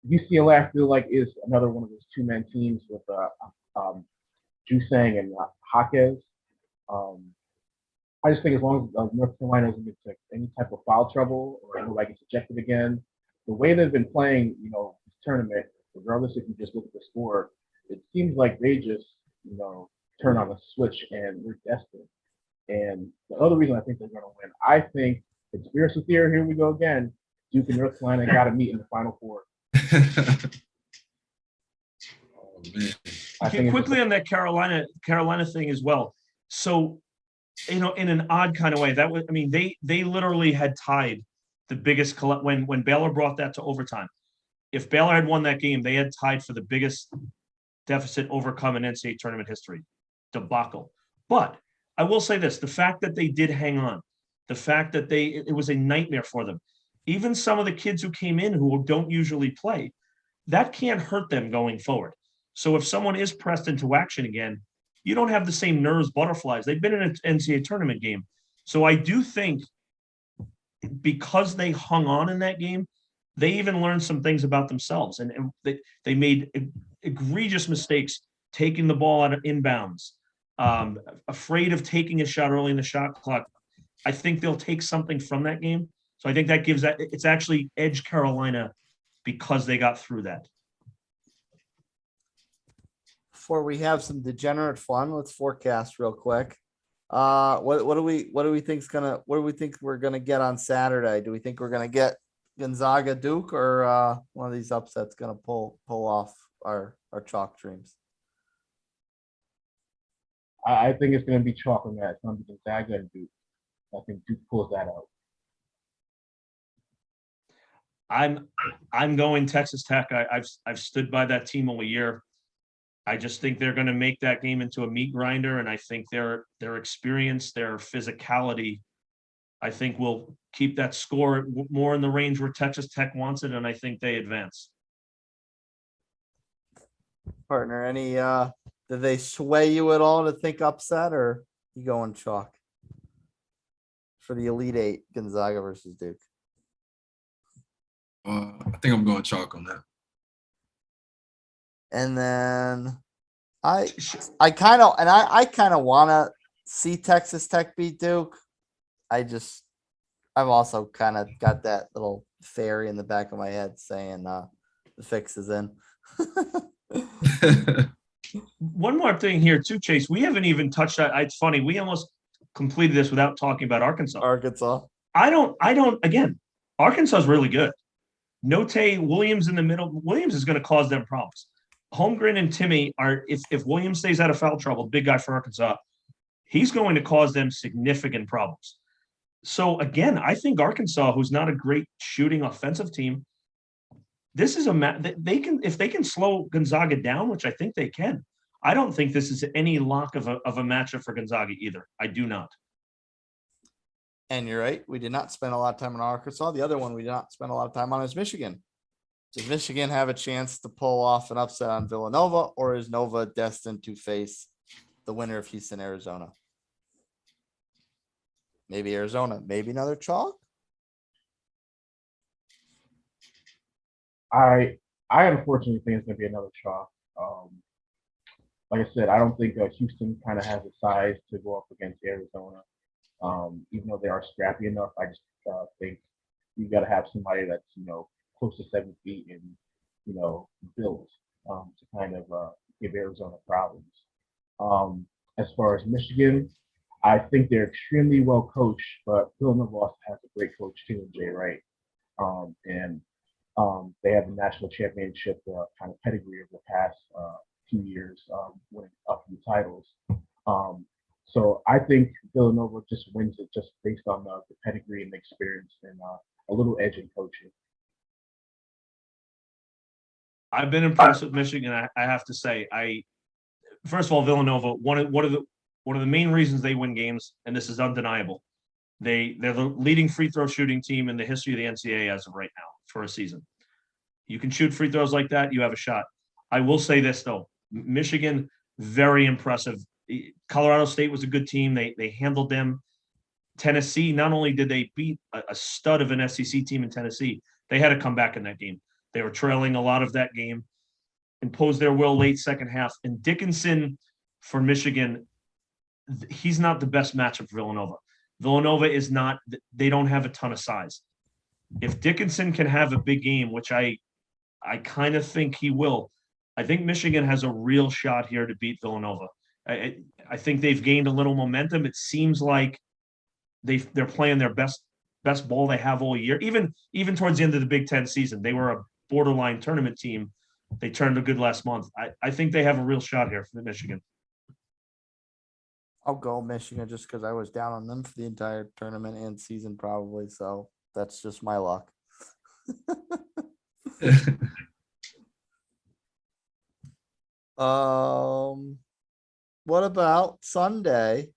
UCLA, I feel like is another one of those two-man teams with Jusang and Jaquez. Um, I just think as long as North Carolina doesn't get into any type of foul trouble or anybody gets ejected again, the way they've been playing, you know, this tournament, regardless if you just look at the score, it seems like they just, you know, turn on a switch and we're destined. And the other reason I think they're going to win, I think conspiracy theory. Here we go again. Duke and North Carolina got to meet in the Final Four. Oh man. I think Quickly on that Carolina thing as well. So, you know, in an odd kind of way, that was, I mean, they literally had tied the biggest when Baylor brought that to overtime. If Baylor had won that game, they had tied for the biggest deficit overcome in NCAA tournament history. Debacle. But I will say this, the fact that they did hang on, the fact that it was a nightmare for them. Even some of the kids who came in who don't usually play, that can't hurt them going forward. So if someone is pressed into action again, you don't have the same nerves, butterflies. They've been in an NCAA tournament game. So I do think because they hung on in that game, they even learned some things about themselves. And they made egregious mistakes taking the ball out of inbounds, afraid of taking a shot early in the shot clock. I think they'll take something from that game. So I think that gives that it's actually edge Carolina because they got through that. Before we have some degenerate fun, let's forecast real quick. What do we think we're gonna get on Saturday? Do we think we're gonna get Gonzaga Duke or one of these upsets gonna pull off our chalk dreams? I think it's going to be chalk on that. It's going to be Gonzaga and Duke. I think Duke pulls that out. I'm going Texas Tech. I've stood by that team all year. I just think they're going to make that game into a meat grinder, and I think their experience, their physicality, I think will keep that score more in the range where Texas Tech wants it, and I think they advance. Partner, any did they sway you at all to think upset, or you going chalk for the Elite Eight, Gonzaga versus Duke? I think I'm going chalk on that. And then I kind of want to see Texas Tech beat Duke. I've also kind of got that little fairy in the back of my head saying the fix is in. One more thing here too, Chase. We haven't even touched that. It's funny. We almost completed this without talking about Arkansas. Again, Arkansas is really good. Note Williams in the middle. Williams is going to cause them problems. Holmgren and Timmy are, if Williams stays out of foul trouble, big guy for Arkansas, he's going to cause them significant problems. So again, I think Arkansas, who's not a great shooting offensive team, this is they can, if they can slow Gonzaga down, which I think they can. I don't think this is any lock of a matchup for Gonzaga either. I do not. And you're right. We did not spend a lot of time on Arkansas. The other one we did not spend a lot of time on is Michigan. Does Michigan have a chance to pull off an upset on Villanova, or is Nova destined to face the winner of Houston, Arizona? Maybe Arizona, maybe another chalk. I unfortunately think it's going to be another chalk. Like I said, I don't think Houston kind of has the size to go up against Arizona. Even though they are scrappy enough, I just think you got to have somebody that's, you know, close to 7 feet and, you know, built to kind of give Arizona problems. As far as Michigan, I think they're extremely well coached, but Villanova also has a great coach too, in Jay Wright. And they have a national championship kind of pedigree over the past few years, winning up few titles. So I think Villanova just wins it just based on the pedigree and the experience and a little edge in coaching. I've been impressed with Michigan. I have to say, first of all, Villanova, one of one of the main reasons they win games, and this is undeniable. They're the leading free throw shooting team in the history of the NCAA as of right now for a season. You can shoot free throws like that, you have a shot. I will say this though, Michigan, very impressive. Colorado State was a good team. They handled them. Tennessee, not only did they beat a stud of an SEC team in Tennessee, they had to come back in that game. They were trailing a lot of that game, imposed their will late second half. And Dickinson for Michigan, he's not the best matchup for Villanova. Villanova is not, they don't have a ton of size. If Dickinson can have a big game, which I kind of think he will, I think Michigan has a real shot here to beat Villanova. I think they've gained a little momentum. It seems like they're playing their best ball they have all year. Even towards the end of the Big Ten season, they were a borderline tournament team. They turned a good last month. I think they have a real shot here for Michigan. I'll go Michigan just because I was down on them for the entire tournament and season probably. So that's just my luck. What about Sunday?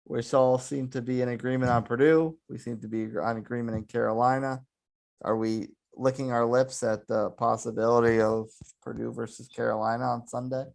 We all seem to be in agreement on Purdue. We seem to be on agreement in Carolina. Are we licking our lips at the possibility of Purdue versus Carolina on Sunday?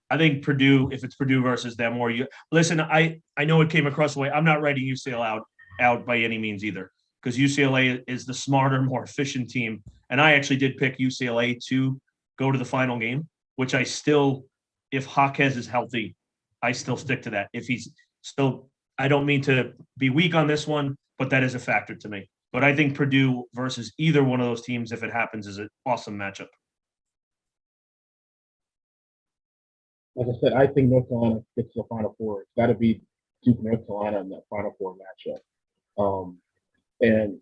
I think Purdue, if it's Purdue versus them, or you listen, I know it came across the way. I'm not writing UCLA out by any means either, because UCLA is the smarter, more efficient team. And I actually did pick UCLA to go to the final game, which I still, if Jaquez is healthy, I still stick to that. If he's still, I don't mean to be weak on this one, but that is a factor to me. But I think Purdue versus either one of those teams, if it happens, is an awesome matchup. Like I said, I think North Carolina gets to the Final Four. It's got to be Duke, North Carolina in that Final Four matchup. And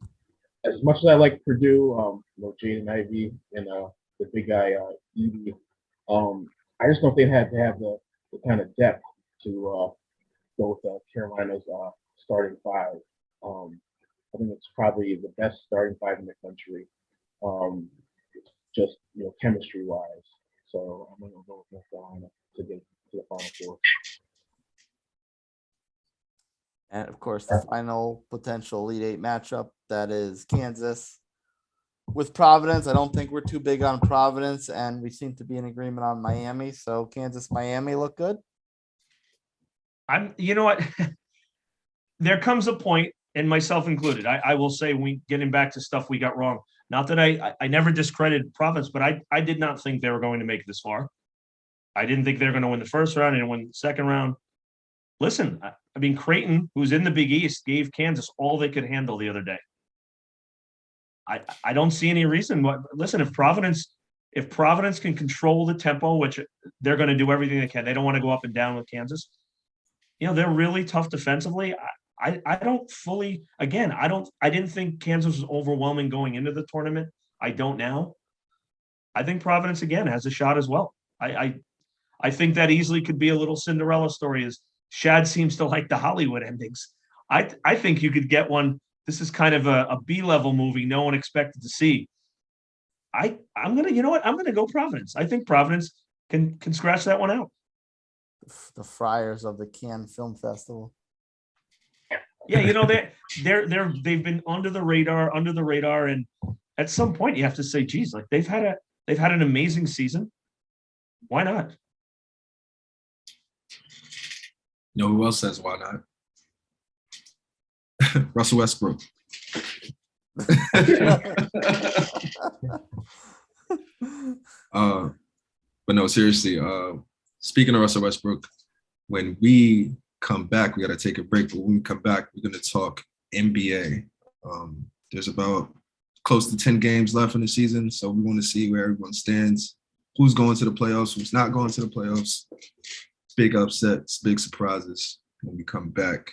as much as I like Purdue, Jaden Ivey and the big guy Edey, I just don't think they had to have the kind of depth to go with Carolina's starting five. I think it's probably the best starting five in the country, just chemistry wise. So I'm going to go with North Carolina to get to the Final Four. And of course, the final potential Elite Eight matchup, that is Kansas with Providence. I don't think we're too big on Providence, and we seem to be in agreement on Miami. So Kansas, Miami look good. You know what? There comes a point, and myself included, I will say, we getting back to stuff we got wrong. Not that I never discredited Providence, but I did not think they were going to make it this far. I didn't think they were going to win the first round and win the second round. Listen, I mean, Creighton, who's in the Big East, gave Kansas all they could handle the other day. I don't see any reason. Listen, if Providence can control the tempo, which they're going to do everything they can, they don't want to go up and down with Kansas. They're really tough defensively. I don't fully, again, I didn't think Kansas was overwhelming going into the tournament. I don't now. I think Providence again has a shot as well. I think that easily could be a little Cinderella story, as Shad seems to like the Hollywood endings. I think you could get one. This is kind of a B-level movie no one expected to see. I'm gonna, you know what? I'm gonna go Providence. I think Providence can scratch that one out. The Friars of the Cannes Film Festival. Yeah, they've been under the radar, and at some point you have to say, geez, like they've had an amazing season. Why not? Who else says why not? Russell Westbrook. But no, seriously, speaking of Russell Westbrook, when we come back, we got to take a break. But when we come back, we're going to talk NBA. There's about close to 10 games left in the season, so we want to see where everyone stands, who's going to the playoffs, who's not going to the playoffs. Big upsets, big surprises when we come back.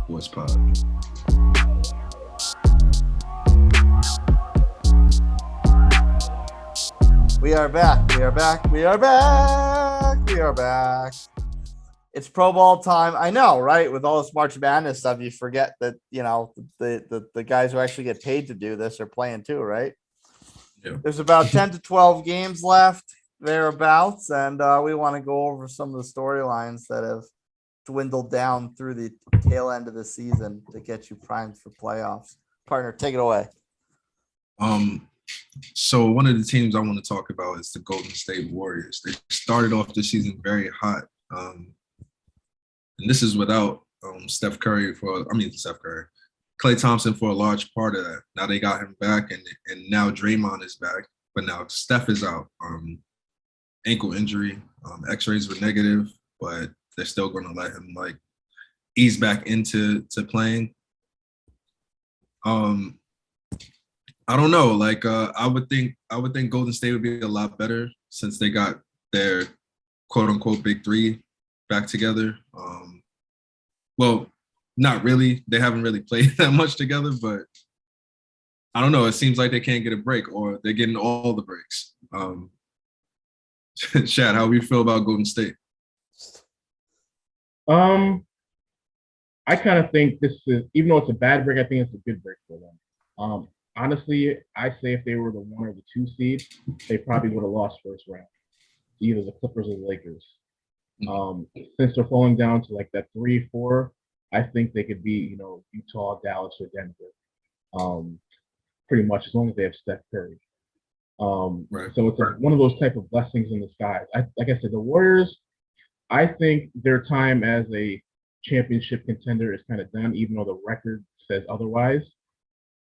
Boys Pod. We are back. It's Pro Bowl time. I know, right? With all this March Madness stuff, you forget that, the guys who actually get paid to do this are playing too, right? Yeah. There's about 10 to 12 games left. thereabouts, and we want to go over some of the storylines that have dwindled down through the tail end of the season to get you primed for playoffs. Partner, take it away. So one of the teams I want to talk about is the Golden State Warriors. They started off the season very hot. And this is without Steph Curry, Klay Thompson for a large part of that. Now they got him back, and now Draymond is back, but now Steph is out. Ankle injury. X-rays were negative, but they're still going to let him ease back into playing. I don't know. I would think Golden State would be a lot better since they got their quote unquote big three back together. Well, not really. They haven't really played that much together, but I don't know. It seems like they can't get a break, or they're getting all the breaks. Shad, how do you feel about Golden State? I kind of think this is, even though it's a bad break, I think it's a good break for them. Honestly, I say if they were the 1 or the 2 seed, they probably would have lost first round, either the Clippers or the Lakers. Since they're falling down to that 3-4, I think they could be, Utah, Dallas, or Denver. Pretty much as long as they have Steph Curry. Right. So it's one of those type of blessings in disguise. Like I said, the Warriors, I think their time as a championship contender is kind of done, even though the record says otherwise.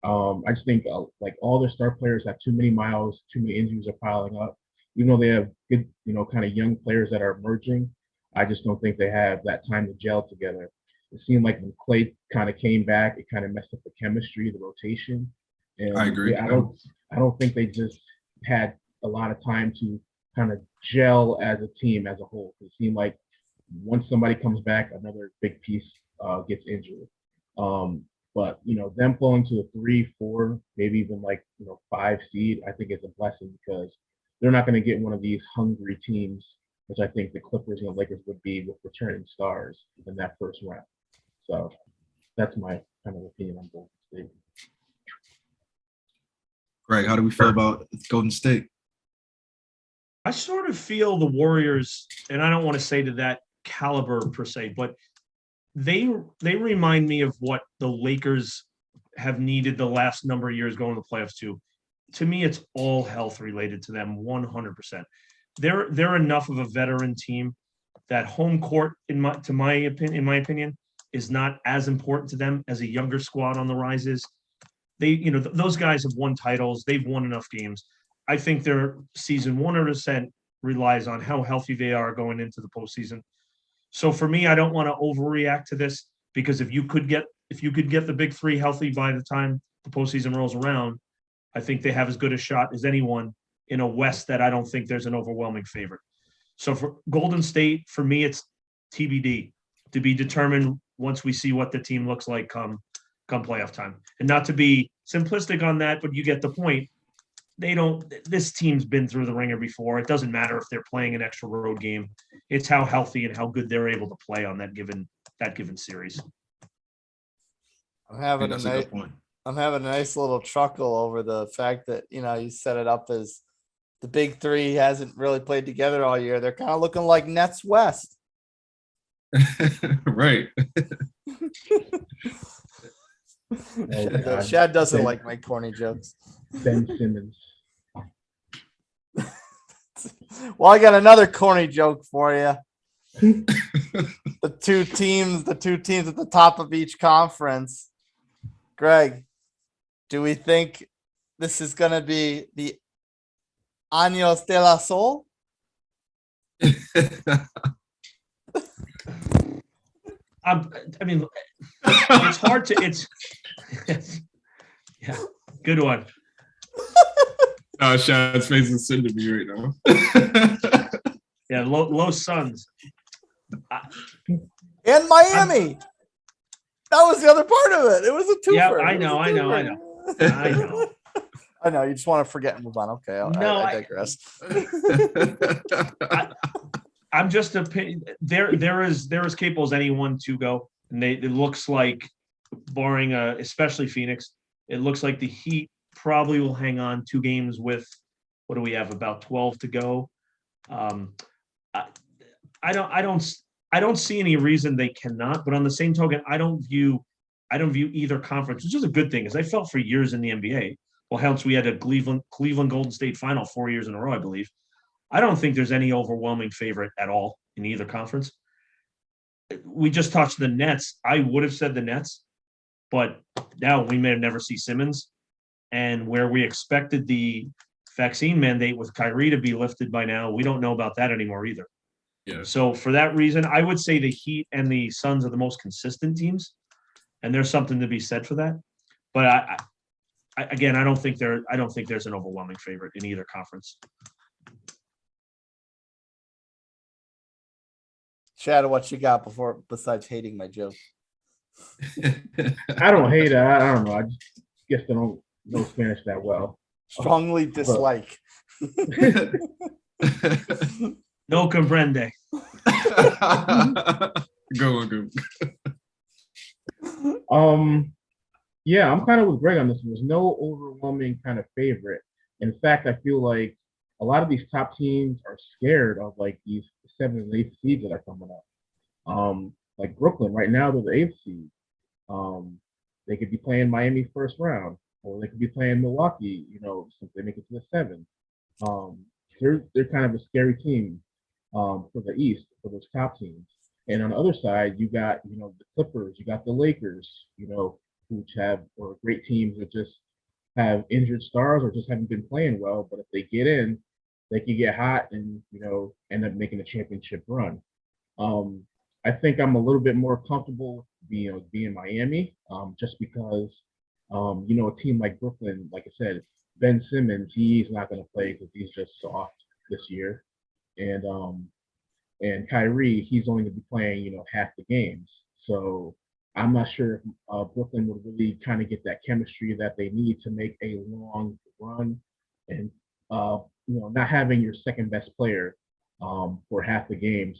I just think all their star players have too many miles, too many injuries are piling up. Even though they have good, kind of young players that are emerging, I just don't think they have that time to gel together. It seemed like when Klay kind of came back, it kind of messed up the chemistry, the rotation. And I agree. I don't think they just had a lot of time to kind of gel as a team as a whole. It seemed like once somebody comes back, another big piece gets injured. But them falling to a 3-4, maybe even 5 seed, I think it's a blessing because they're not going to get one of these hungry teams, which I think the Clippers and the Lakers would be with returning stars in that first round. So that's my kind of opinion on Golden State. Greg, how do we feel about Golden State? I sort of feel the Warriors, and I don't want to say to that caliber per se, but they remind me of what the Lakers have needed the last number of years going to the playoffs too. To me, it's all health related to them 100%. They're enough of a veteran team that home court, in my opinion, is not as important to them as a younger squad on the rise is. Those guys have won titles. They've won enough games. I think their season 100% relies on how healthy they are going into the postseason. So for me, I don't want to overreact to this because if you could get the big three healthy by the time the postseason rolls around, I think they have as good a shot as anyone in a West that I don't think there's an overwhelming favorite. So for Golden State, for me, it's TBD to be determined once we see what the team looks like come playoff time. And not to be simplistic on that, but you get the point. This team's been through the ringer before. It doesn't matter if they're playing an extra road game. It's how healthy and how good they're able to play on that given series. I'm having a nice little chuckle over the fact that, you set it up as the big three hasn't really played together all year. They're kind of looking like Nets West. Right. Shad doesn't like my corny jokes. Ben Simmons. Well, I got another corny joke for you. The two teams at the top of each conference. Greg, do we think this is going to be the Años de la Sol? It's hard to. Yeah, good one. Shad's face is sending me right now. Yeah, low Suns. And Miami. That was the other part of it. It was a twofer. Yeah, I know. I know. You just want to forget and move on. Okay, I digress. I'm just there is capable as anyone to go, and it looks like, barring especially Phoenix, it looks like the Heat probably will hang on 2 games with, what do we have, about 12 to go. I, I don't see any reason they cannot. But on the same token, I don't view either conference, which is a good thing, because I felt for years in the NBA. Well, hence we had a Cleveland Golden State final 4 years in a row, I believe. I don't think there's any overwhelming favorite at all in either conference. We just touched the Nets. I would have said the Nets, but now we may never see Simmons. And where we expected the vaccine mandate with Kyrie to be lifted by now, we don't know about that anymore either. Yeah. So for that reason, I would say the Heat and the Suns are the most consistent teams, and there's something to be said for that. But I again, I don't think there's an overwhelming favorite in either conference. Shadow, what you got besides hating my joke? I don't hate it. I don't know. I just guess I don't know Spanish that well. Strongly dislike. No comprende. Go. Yeah, I'm kind of with Greg on this one. There's no overwhelming kind of favorite. In fact, I feel like a lot of these top teams are scared of like these 7th and 8th seeds that are coming up. Like Brooklyn right now, they're the 8th seed. They could be playing Miami first round, or they could be playing Milwaukee, since they make it to the 7th. They're kind of a scary team for the East, for those top teams. And on the other side, you got, the Clippers, you got the Lakers, which have or great teams that just have injured stars or just haven't been playing well. But if they get in, they can get hot and, end up making a championship run. I think I'm a little bit more comfortable being Miami, just because, a team like Brooklyn, like I said, Ben Simmons, he's not going to play because he's just soft this year. And Kyrie, he's only going to be playing, half the games. So I'm not sure if Brooklyn would really kind of get that chemistry that they need to make a long run. And, not having your second best player for half the games,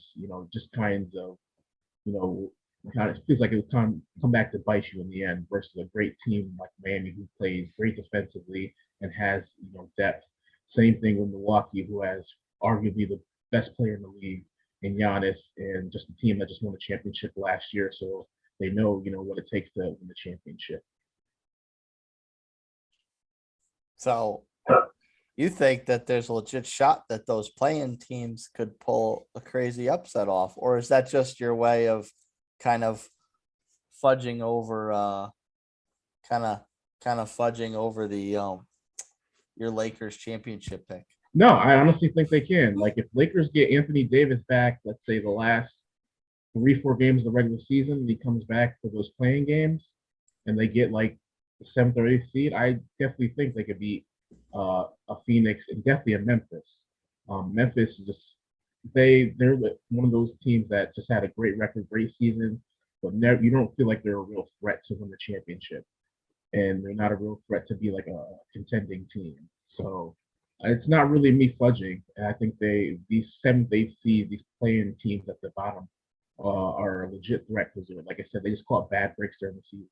just kind of, kind of feels like it would come back to bite you in the end versus a great team like Miami who plays great defensively and has, depth. Same thing with Milwaukee, who has arguably the best player in the league in Giannis, and just a team that just won the championship last year. So they know, what it takes to win the championship. So you think that there's a legit shot that those playing teams could pull a crazy upset off, or is that just your way of kind of fudging over fudging over the your Lakers championship pick? No, I honestly think they can. Like if Lakers get Anthony Davis back, let's say the last 3-4 games of the regular season, and he comes back for those playing games, and they get like the 7th or 8th seed, I definitely think they could beat a Phoenix and definitely a Memphis. Memphis is just they're one of those teams that just had a great record, great season, but you don't feel like they're a real threat to win the championship, and they're not a real threat to be like a contending team. So it's not really me fudging. And I think these 7th, 8th seeds, these playing teams at the bottom are a legit threat because, like I said, they just caught bad breaks during the season.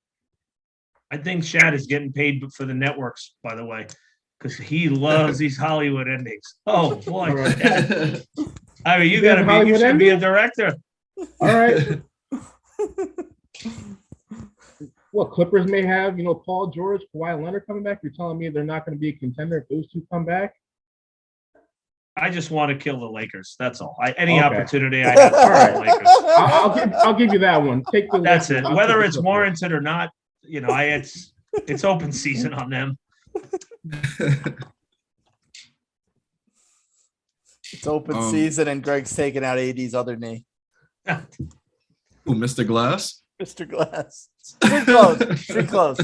I think Shad is getting paid for the networks, by the way, because he loves these Hollywood endings. Oh boy! Right. I mean, you should be a director. All right. Well, Clippers may have, Paul George, Kawhi Leonard coming back. You're telling me they're not going to be a contender if those two come back? I just want to kill the Lakers. That's all. Any Okay. opportunity I have. All right, Lakers. I'll give you that one. Take the. That's Lakers. it. Whether it's warranted or not, it's open season on them. It's open season, and Greg's taking out AD's other knee. Who, Mr. Glass? Mr. Glass. Pretty close.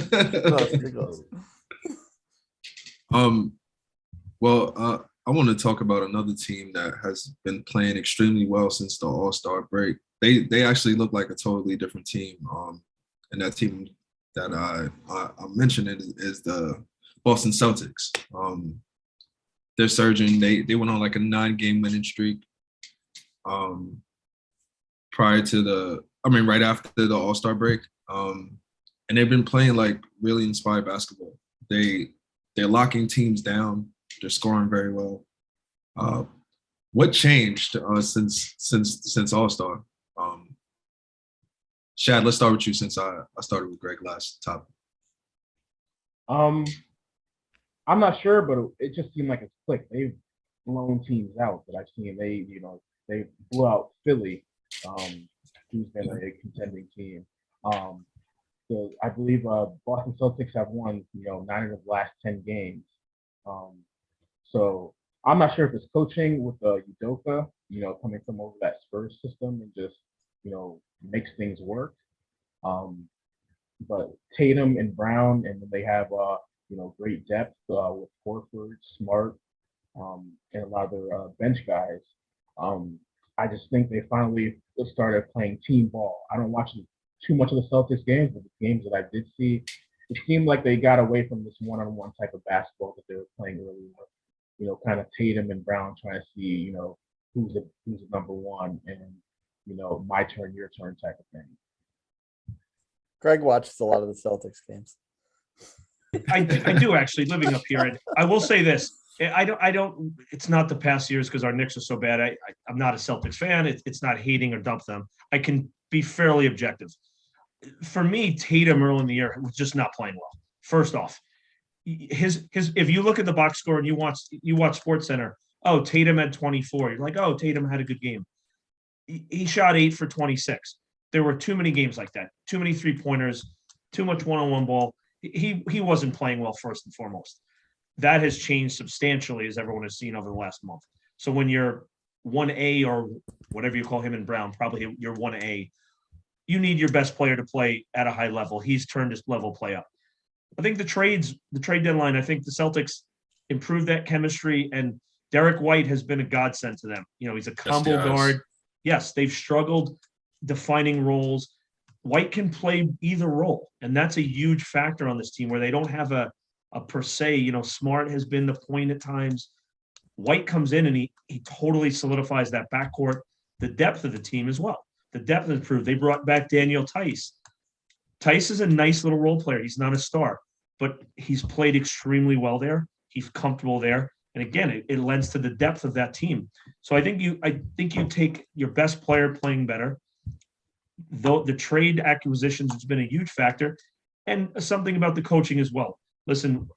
Well, I want to talk about another team that has been playing extremely well since the All-Star break. They actually look like a totally different team. And that team that I'm mentioning is the Boston Celtics. They're surging. They went on like a 9-game winning streak. Right after the All-Star break. And they've been playing like really inspired basketball. They're locking teams down. They're scoring very well. What changed since All Star? Shad, let's start with you since I started with Greg last topic. I'm not sure, but it just seemed like it's clicked. They've blown teams out that I've seen. They blew out Philly, who's been a contending team. So I believe Boston Celtics have won 9 of the last 10 games. So I'm not sure if it's coaching with Udoka, coming from over that Spurs system and just makes things work. But Tatum and Brown, and then they have great depth with Horford, Smart, and a lot of their bench guys. I just think they finally started playing team ball. I don't watch too much of the Celtics games, but the games that I did see, it seemed like they got away from this one-on-one type of basketball that they were playing earlier. Kind of Tatum and Brown trying to see, who's the number one, and my turn, your turn type of thing. Greg watches a lot of the Celtics games. I do actually, living up here. And I will say this. I don't, it's not the past years because our Knicks are so bad. I'm not a Celtics fan. It's not hating or dump them. I can be fairly objective. For me, Tatum early in the year was just not playing well. First off, if you look at the box score and you watch SportsCenter, oh, Tatum had 24. You're like, oh, Tatum had a good game. He shot 8 for 26. There were too many games like that. Too many 3-pointers, too much one-on-one ball. He wasn't playing well first and foremost. That has changed substantially, as everyone has seen over the last month. So when you're 1A or whatever you call him in Brown, probably you're 1A, you need your best player to play at a high level. He's turned his level play up. I think the trade deadline, I think the Celtics improved that chemistry, and Derek White has been a godsend to them. He's a combo guard. Yes, they've struggled defining roles. White can play either role, and that's a huge factor on this team where they don't have a per se, Smart has been the point at times. White comes in and he totally solidifies that backcourt, the depth of the team as well. The depth is improved. They brought back Daniel Tice. Tice is a nice little role player. He's not a star, but he's played extremely well there. He's comfortable there. And again, it lends to the depth of that team. So I think you take your best player playing better. Though the trade acquisitions has been a huge factor, and something about the coaching as well. Listen,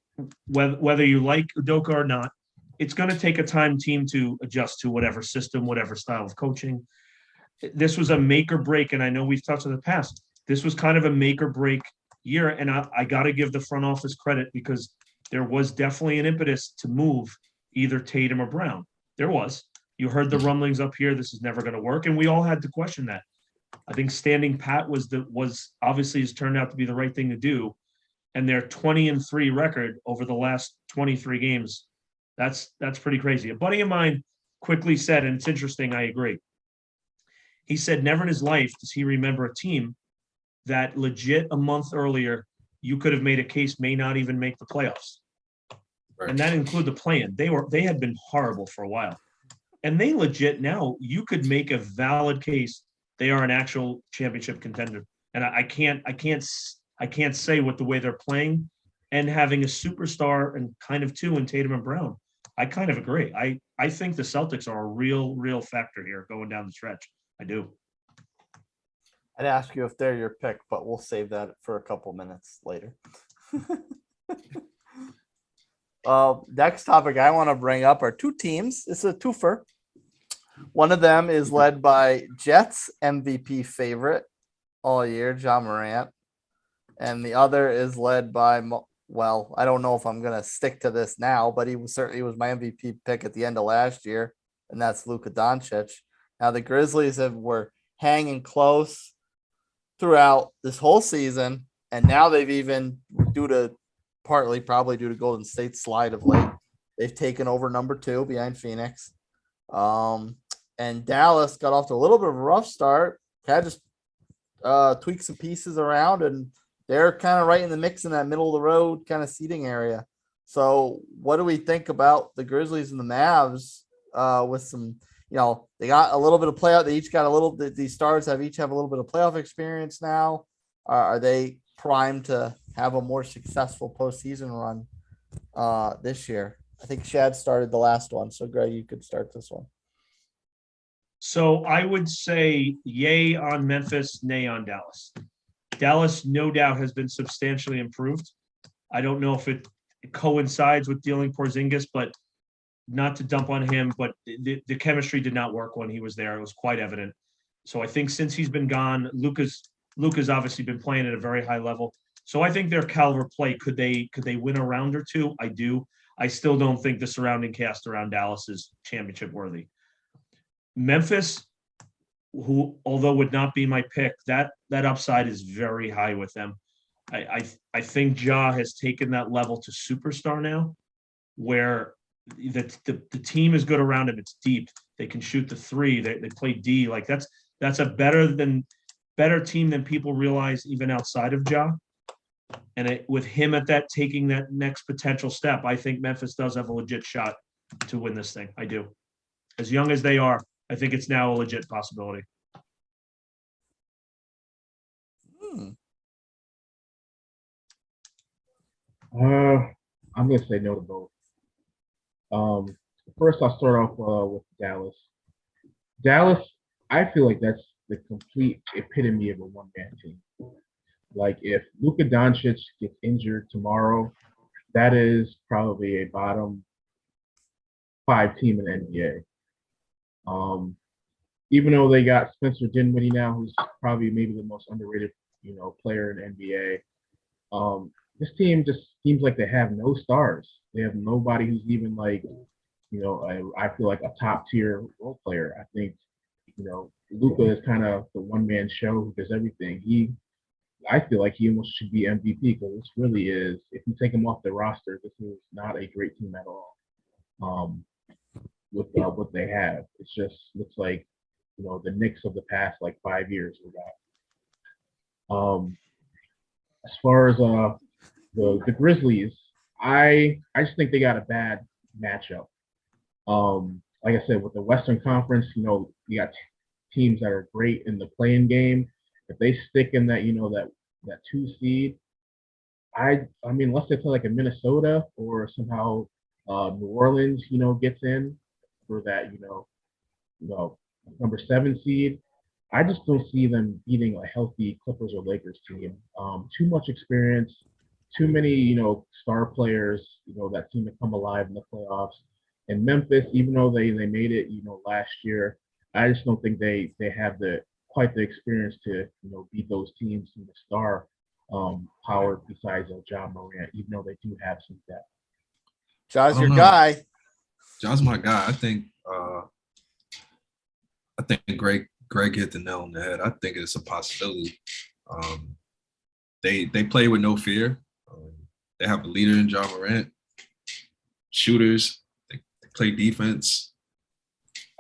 whether you like Udoka or not, it's going to take a time team to adjust to whatever system, whatever style of coaching. This was a make or break, and I know we've touched on the past. This was kind of a make or break year, and I got to give the front office credit because there was definitely an impetus to move either Tatum or Brown. There was. You heard the rumblings up here. This is never going to work, and we all had to question that. I think standing pat was obviously has turned out to be the right thing to do. And their 20-3 record over the last 23 games, that's pretty crazy. A buddy of mine quickly said, and it's interesting, I agree. He said never in his life does he remember a team that legit a month earlier you could have made a case may not even make the playoffs. Right. And that include the play-in. They had been horrible for a while. And they legit now, you could make a valid case they are an actual championship contender. And I can't say with the way they're playing and having a superstar and kind of two in Tatum and Brown. I kind of agree. I think the Celtics are a real factor here going down the stretch. I do. I'd ask you if they're your pick, but we'll save that for a couple minutes later. Next topic I want to bring up are two teams. It's a twofer. One of them is led by Jets MVP favorite all year, John Morant. And the other is led by, well, I don't know if I'm going to stick to this now, but he was my MVP pick at the end of last year, and that's Luka Doncic. Now the Grizzlies were hanging close throughout this whole season, and now they've even, partly probably due to Golden State's slide of late, they've taken over number 2 behind Phoenix. And Dallas got off to a little bit of a rough start, had to tweak some pieces around, and they're kind of right in the mix in that middle of the road kind of seating area. So what do we think about the Grizzlies and the Mavs with some, they got a little bit of playoff. They each got these stars each have a little bit of playoff experience now. Are they primed to have a more successful postseason run this year? I think Shad started the last one. So Greg, you could start this one. So I would say yay on Memphis, nay on Dallas. Dallas, no doubt, has been substantially improved. I don't know if it coincides with dealing Porzingis, but not to dump on him, but the chemistry did not work when he was there. It was quite evident. So I think since he's been gone, Luka's obviously been playing at a very high level. So I think their caliber play, could they win a round or two? I do. I still don't think the surrounding cast around Dallas is championship worthy. Memphis, who although would not be my pick, that upside is very high with them. I think Ja has taken that level to superstar now, where the team is good around him. It's deep. They can shoot the three. They play D. Like that's a better team than people realize even outside of Ja. And with him at that, taking that next potential step, I think Memphis does have a legit shot to win this thing. I do. As young as they are, I think it's now a legit possibility. I'm gonna say no to both. First, I'll start off with Dallas. Dallas, I feel like that's the complete epitome of a one-man team. Like if Luka Doncic gets injured tomorrow, that is probably a bottom 5 team in the NBA. Even though they got Spencer Dinwiddie now, who's probably maybe the most underrated, player in the NBA. This team just seems like they have no stars. They have nobody who's even like, I feel like a top tier role player. I think, Luka is kind of the one man show who does everything. I feel like he almost should be MVP because this really is, if you take him off the roster, this is not a great team at all. With what they have, it just looks like, the Knicks of the past like 5 years we got. As far as the Grizzlies, I just think they got a bad matchup. Like I said, with the Western Conference, you got teams that are great in the play-in game. If they stick in that, that 2 seed, I mean, unless they play like a Minnesota or somehow New Orleans, gets in for that, number 7 seed, I just don't see them beating a healthy Clippers or Lakers team. Too much experience, too many, star players, that seem to come alive in the playoffs. And Memphis, even though they made it, last year, I just don't think they have quite the experience to, beat those teams in the star power besides John Morant, even though they do have some depth. Ja's your guy. Ja's my guy. I think Greg hit the nail on the head. I think it's a possibility. They play with no fear. They have a leader in John Morant. Shooters. They play defense.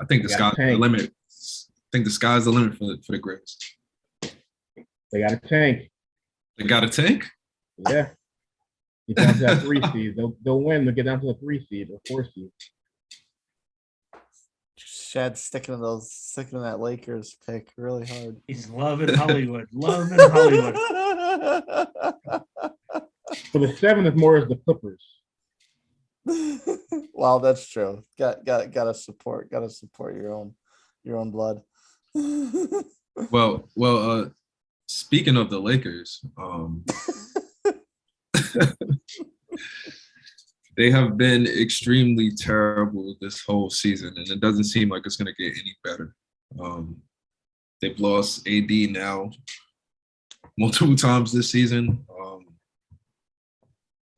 I think the sky's the limit. I think the sky's the limit for the Grizz. They got a tank. They got a tank? Yeah. Get down to that 3 seed. They'll win. They'll get down to the 3 seed or 4 seed. Shad sticking to that Lakers pick really hard. He's loving Hollywood. Loving Hollywood. So the 7 is more as the Clippers. Well, that's true. Gotta support your own blood. Well, speaking of the Lakers, they have been extremely terrible this whole season, and it doesn't seem like it's going to get any better. They've lost AD now multiple times this season.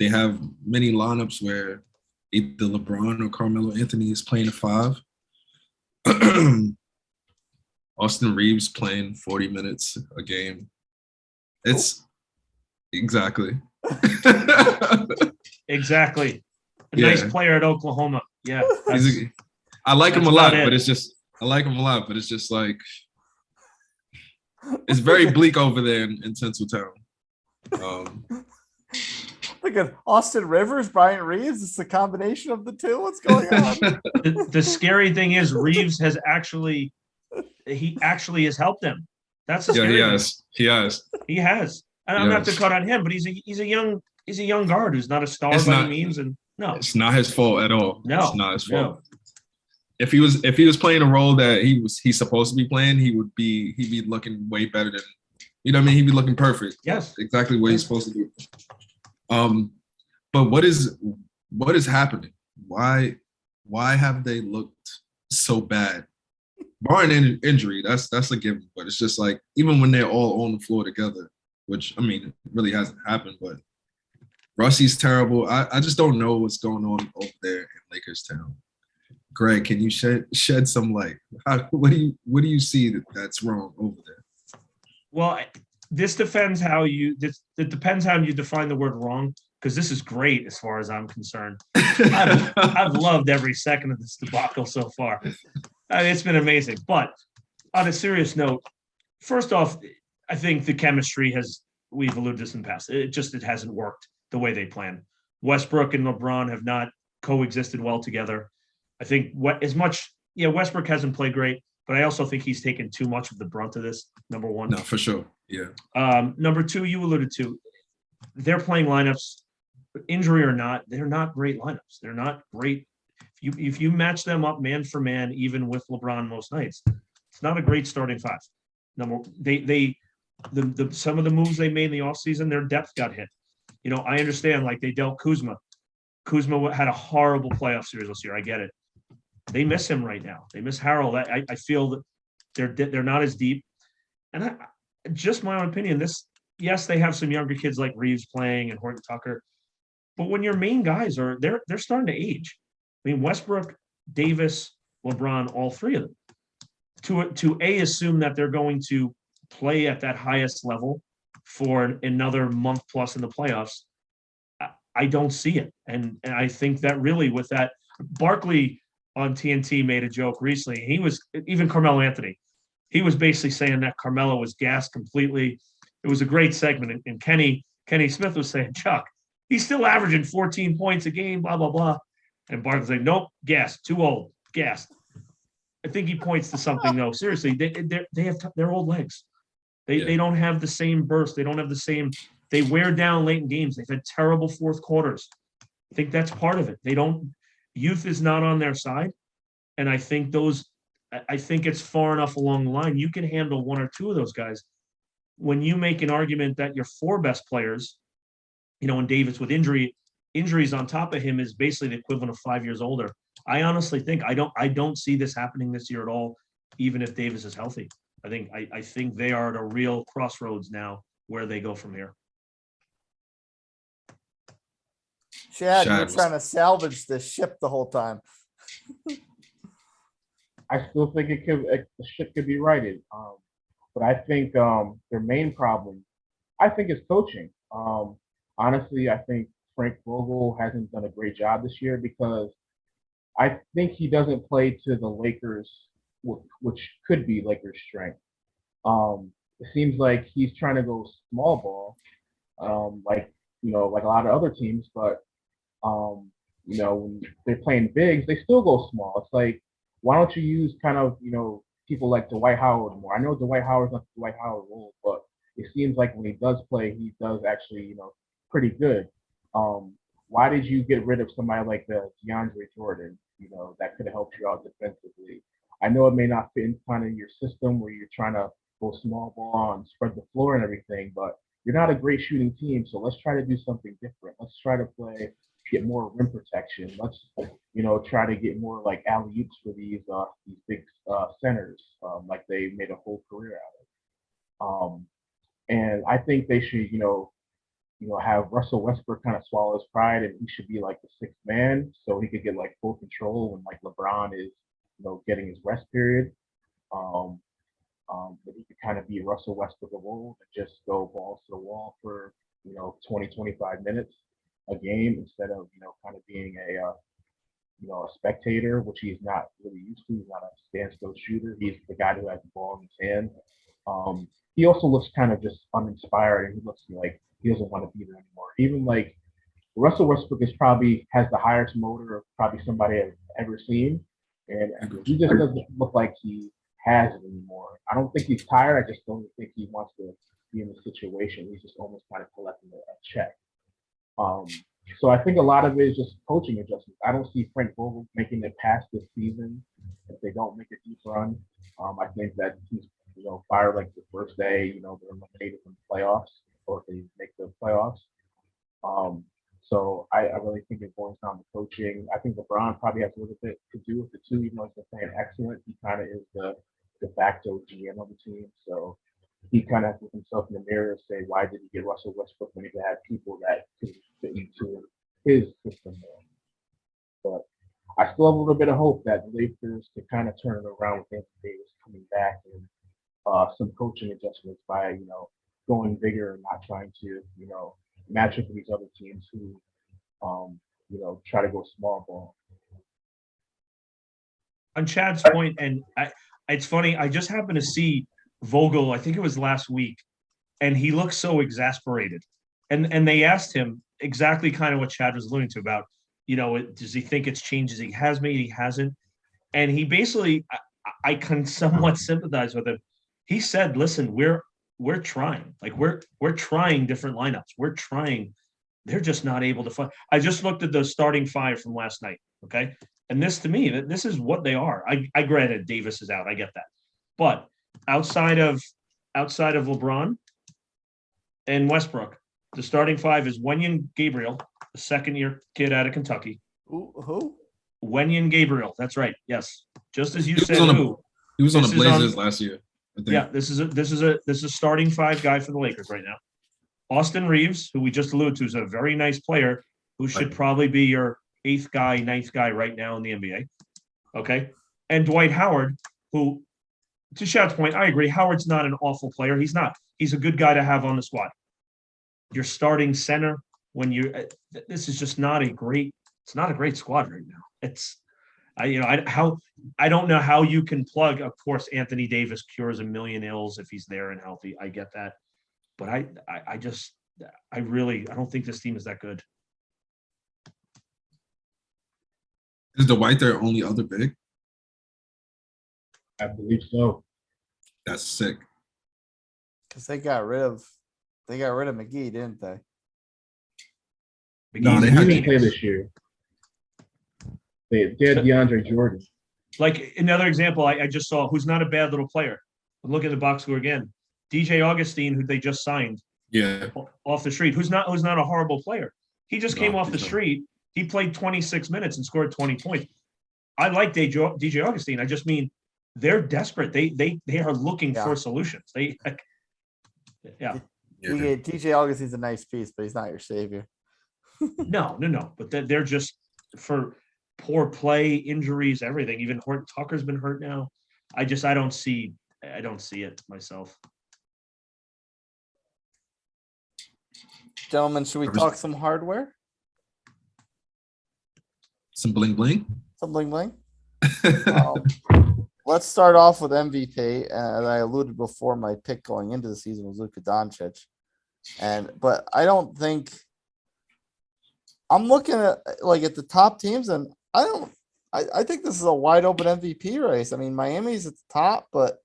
They have many lineups where either LeBron or Carmelo Anthony is playing a 5. Austin Reeves playing 40 minutes a game. It's exactly. Exactly. A nice player at Oklahoma. Yeah. I like him a lot, but it's just like it's very bleak over there in Tinseltown. Look at Austin Rivers, Bryant Reeves. It's a combination of the two. What's going on? The scary thing is Reeves has actually has helped them. That's the scary thing. He has. And I'm not to cut on him, but he's a young guard who's not a star by any means. And no, it's not his fault at all. No, it's not his fault. if he was playing a role that he's supposed to be playing, he'd be looking way better than, you know what I mean? He'd be looking perfect. Yes. Exactly what he's supposed to do. But what is happening? Why have they looked so bad? Barring injury, that's a given. But it's just like, even when they're all on the floor together, which, I mean, it really hasn't happened, but Rusty's terrible. I just don't know what's going on over there in Lakers town. Greg, can you shed some light? What do you see that's wrong over there? Well, this depends how you define the word wrong, because this is great as far as I'm concerned. I've loved every second of this debacle so far. It's been amazing. But on a serious note, first off, I think the chemistry we've alluded to this in the past. It hasn't worked the way they planned. Westbrook and LeBron have not coexisted well together. I think Westbrook hasn't played great, but I also think he's taken too much of the brunt of this, number one. No, for sure. Yeah. Number two, you alluded to, they're playing lineups, injury or not, they're not great lineups. They're not great. If you match them up man for man, even with LeBron most nights, it's not a great starting five. Some of the moves they made in the offseason, their depth got hit. You know, I understand, like, they dealt Kuzma. Kuzma had a horrible playoff series this year. I get it. They miss him right now. They miss Harold. I feel that they're not as deep. And just my own opinion, yes, they have some younger kids like Reeves playing and Horton Tucker, but when your main guys they're starting to age. I mean, Westbrook, Davis, LeBron, all three of them. To assume that they're going to play at that highest level for another month plus in the playoffs, I don't see it. And I think that really with that, Barkley on TNT made a joke recently. Even Carmelo Anthony, he was basically saying that Carmelo was gassed completely. It was a great segment. And Kenny Smith was saying, Chuck, he's still averaging 14 points a game, blah, blah, blah. And Barkley's like, nope, gassed, too old, gassed. I think he points to something, though. Seriously, they're old legs. They don't have the same burst. They don't have the same. They wear down late in games. They've had terrible fourth quarters. I think that's part of it. Youth is not on their side. And I think it's far enough along the line. You can handle one or two of those guys. When you make an argument that your four best players, and Davis with injuries on top of him is basically the equivalent of 5 years older. I honestly think I don't see this happening this year at all, even if Davis is healthy. I think they are at a real crossroads now where they go from here. Chad, you're trying to salvage this ship the whole time. I still think the ship could be righted. But I think their main problem, is coaching. Honestly, I think Frank Vogel hasn't done a great job this year because I think he doesn't play to the Lakers, which could be Lakers' strength. It seems like he's trying to go small ball, like a lot of other teams, but when they're playing bigs, they still go small. It's like, why don't you use kind of, people like Dwight Howard more? I know Dwight Howard's not the Dwight Howard role, but it seems like when he does play, he does actually, pretty good. Why did you get rid of somebody like the DeAndre Jordan, that could have helped you out defensively? I know it may not fit in kind of your system where you're trying to go small ball and spread the floor and everything, but you're not a great shooting team, so let's try to do something different. Let's try to get more rim protection. Let's, try to get more like alley-oops for these big centers, like they made a whole career out of. And I think they should, have Russell Westbrook kind of swallow his pride, and he should be like the sixth man, so he could get like full control when like LeBron is, getting his rest period. But he could kind of be Russell Westbrook of old and just go balls to the wall for 20, 25 minutes a game instead of kind of being a spectator, which he's not really used to. He's not a standstill shooter. He's the guy who has the ball in his hand. He also looks kind of just uninspired, and he looks like he doesn't want to be there anymore. Even like Russell Westbrook has the highest motor of probably somebody I've ever seen, and he just doesn't look like he has it anymore. I don't think he's tired. I just don't think he wants to be in the situation. He's just almost kind of collecting a check. So I think a lot of it is just coaching adjustments. I don't see Frank Vogel making it past this season if they don't make a deep run, I think that he's fired like the first day, they're eliminated from the playoffs, or if they make the playoffs. So I really think it boils down to coaching. I think LeBron probably has a little bit to do with it too, even though he's been playing excellent. He kind of is the de facto GM of the team. So he kind of has to look himself in the mirror and say, why did he get Russell Westbrook when he could have people that could fit into his system more? But I still have a little bit of hope that the Lakers can kind of turn it around with Anthony Davis coming back and some coaching adjustments by, going bigger and not trying to, match up with these other teams who, try to go small ball. On Chad's point, and it's funny, I just happened to see Vogel, I think it was last week, and he looked so exasperated. And they asked him exactly kind of what Chad was alluding to about, does he think it's changes he has made, he hasn't? And he basically, I can somewhat sympathize with him. He said, listen, we're trying. Like we're trying different lineups. We're trying. They're just not able to find. I just looked at the starting five from last night. Okay. And this to me, this is what they are. I granted Davis is out. I get that. But outside of LeBron and Westbrook, the starting five is Wenyen Gabriel, the second-year kid out of Kentucky. Who? Wenyen Gabriel. That's right. Yes. Just as you He was said, on who? He was on the This is on- Blazers last year. I think. Yeah, this is a starting five guy for the Lakers right now. Austin Reeves, who we just alluded to, is a very nice player who should probably be your eighth guy, ninth guy right now in the NBA. Okay. And Dwight Howard, who, to Shad's point, I agree. Howard's not an awful player. He's not. He's a good guy to have on the squad. Your starting center, this is just not a great squad right now. It's, I don't know how you can plug. Of course, Anthony Davis cures a million ills if he's there and healthy. I get that, but I don't think this team is that good. Is Dwight their only other big? I believe so. That's sick. Because they got rid of McGee, didn't they? No, they He had didn't play this year. They had DeAndre Jordan. Like another example, I just saw who's not a bad little player. Look at the box score again. DJ Augustine, who they just signed off the street, who's not a horrible player. He just came off the street. He played 26 minutes and scored 20 points. I like DJ Augustine. I just mean they're desperate. They are looking for solutions. DJ Augustine's a nice piece, but he's not your savior. No. But they're just for poor play, injuries, everything. Even Tucker's been hurt now. I don't see it myself. Gentlemen, should we talk some hardware? Some bling bling. Some bling bling. Let's start off with MVP. As I alluded before, my pick going into the season was Luka Doncic. But I don't think I'm looking at at the top teams, and I think this is a wide open MVP race. I mean, Miami's at the top, but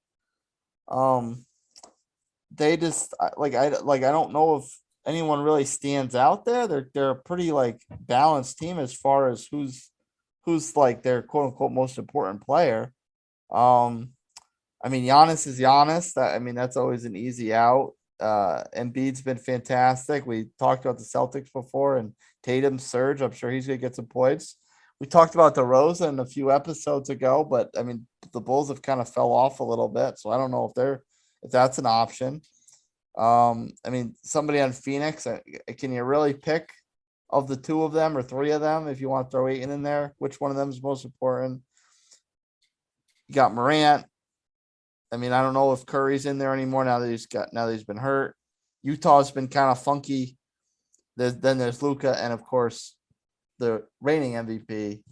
they just I don't know if anyone really stands out there. They're a pretty balanced team as far as who's their quote unquote most important player. I mean, Giannis is Giannis. That's always an easy out. Embiid's been fantastic. We talked about the Celtics before and Tatum's surge. I'm sure he's gonna get some points. We talked about DeRozan a few episodes ago, but the Bulls have kind of fell off a little bit, so I don't know if that's an option. Somebody on Phoenix, can you really pick of the two of them or three of them if you want to throw Ayton in there? Which one of them is most important? You got Morant. I don't know if Curry's in there anymore now that he's been hurt. Utah's been kind of funky. Then there's Luka, and of course the reigning MVP,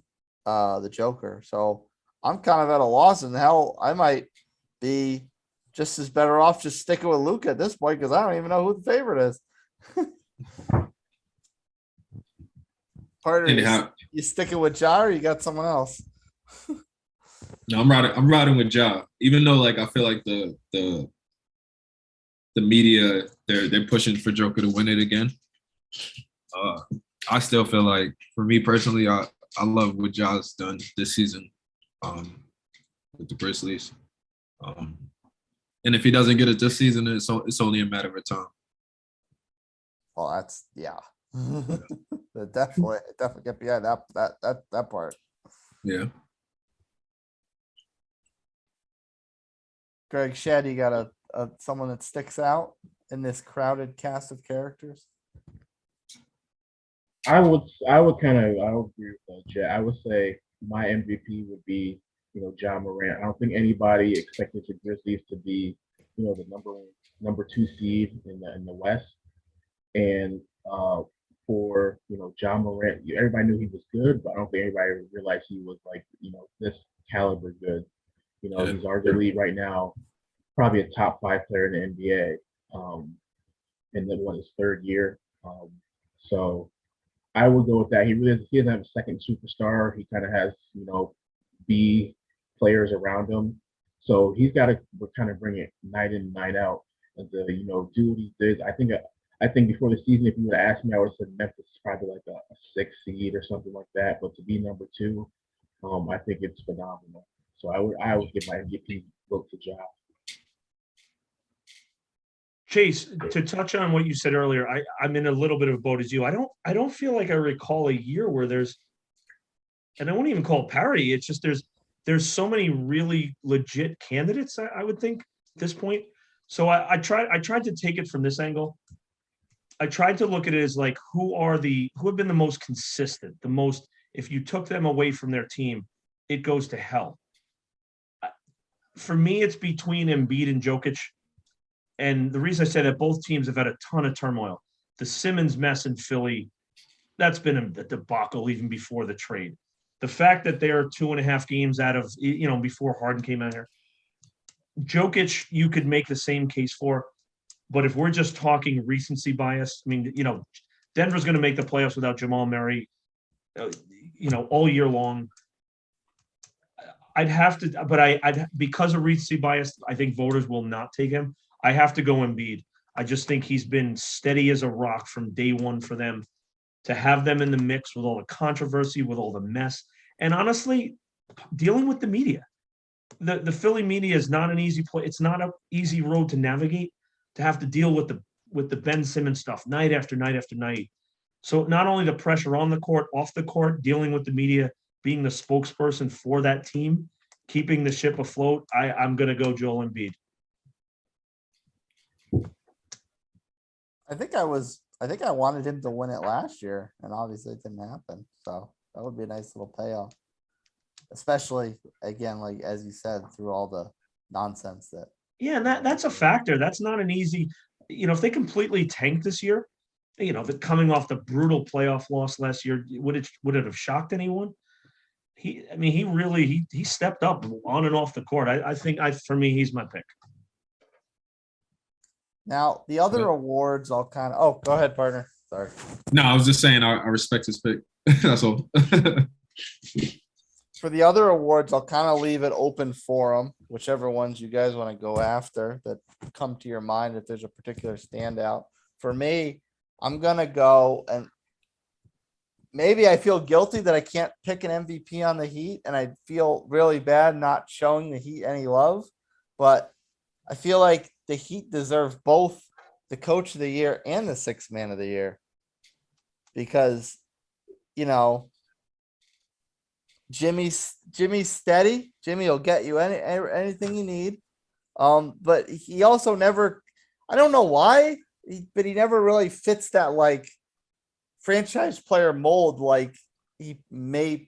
the Joker. So I'm kind of at a loss, and hell, I might be just as better off just sticking with Luka at this point because I don't even know who the favorite is. Partner, you sticking with Ja or you got someone else? No, I'm riding with Ja. Even though I feel like the media they're pushing for Joker to win it again. I still feel like for me personally, I love what Ja's done this season. with the Grizzlies. And if he doesn't get it this season, it's only a matter of time. Well, that's yeah. Definitely get behind that part. Yeah. Greg Shedd, you got a someone that sticks out in this crowded cast of characters? I would agree with Jet. I would say my MVP would be, John Morant. I don't think anybody expected the Grizzlies to be, the number 2 seed in the West. And for John Morant, everybody knew he was good, but I don't think anybody realized he was like, this caliber good. He's arguably right now probably a top 5 player in the NBA. And then his 3rd year. So I would go with that. He doesn't have a second superstar. He kind of has, B players around him. So he's got to kind of bring it night in, night out, and to, do what he did. I think before the season, if you would have asked me, I would have said Memphis is probably like a 6th seed or something like that. But to be number 2, I think it's phenomenal. So I would give my MVP vote to Ja. Chase, to touch on what you said earlier, I'm in a little bit of a boat as you. I don't feel like I recall a year where there's, and I won't even call it parity. It's just there's so many really legit candidates, I would think at this point. So I tried to take it from this angle. I tried to look at it as like, who have been the most consistent, the most, if you took them away from their team, it goes to hell. For me, it's between Embiid and Jokic. And the reason I say that, both teams have had a ton of turmoil. The Simmons mess in Philly, that's been a debacle even before the trade. The fact that they're 2.5 games out of, before Harden came out here. Jokic, you could make the same case for. But if we're just talking recency bias, I mean, Denver's going to make the playoffs without Jamal Murray, all year long. I'd have to, but I'd because of recency bias, I think voters will not take him. I have to go Embiid. I just think he's been steady as a rock from day one for them. To have them in the mix with all the controversy, with all the mess, and honestly, dealing with the media. The Philly media is not an easy play. It's not an easy road to navigate. To have to deal with the Ben Simmons stuff night after night after night. So not only the pressure on the court, off the court, dealing with the media, being the spokesperson for that team, keeping the ship afloat. I'm going to go Joel Embiid. I think I wanted him to win it last year, and obviously it didn't happen. So that would be a nice little payoff, especially again, like as you said, through all the nonsense that. Yeah, and that's a factor. That's not an easy. If they completely tanked this year, coming off the brutal playoff loss last year, would it have shocked anyone? He really stepped up on and off the court. I think for me, he's my pick. Now, the other awards, I'll kind of. Oh, go ahead, partner. Sorry. No, I was just saying I respect his pick. That's all. For the other awards, I'll kind of leave it open for them, whichever ones you guys want to go after that come to your mind if there's a particular standout. For me, I'm going to go, and maybe I feel guilty that I can't pick an MVP on the Heat, and I feel really bad not showing the Heat any love, but I feel like the Heat deserve both the Coach of the Year and the Sixth Man of the Year because, Jimmy's steady. Jimmy will get you anything you need. But he also never, I don't know why, but he never really fits that like franchise player mold like he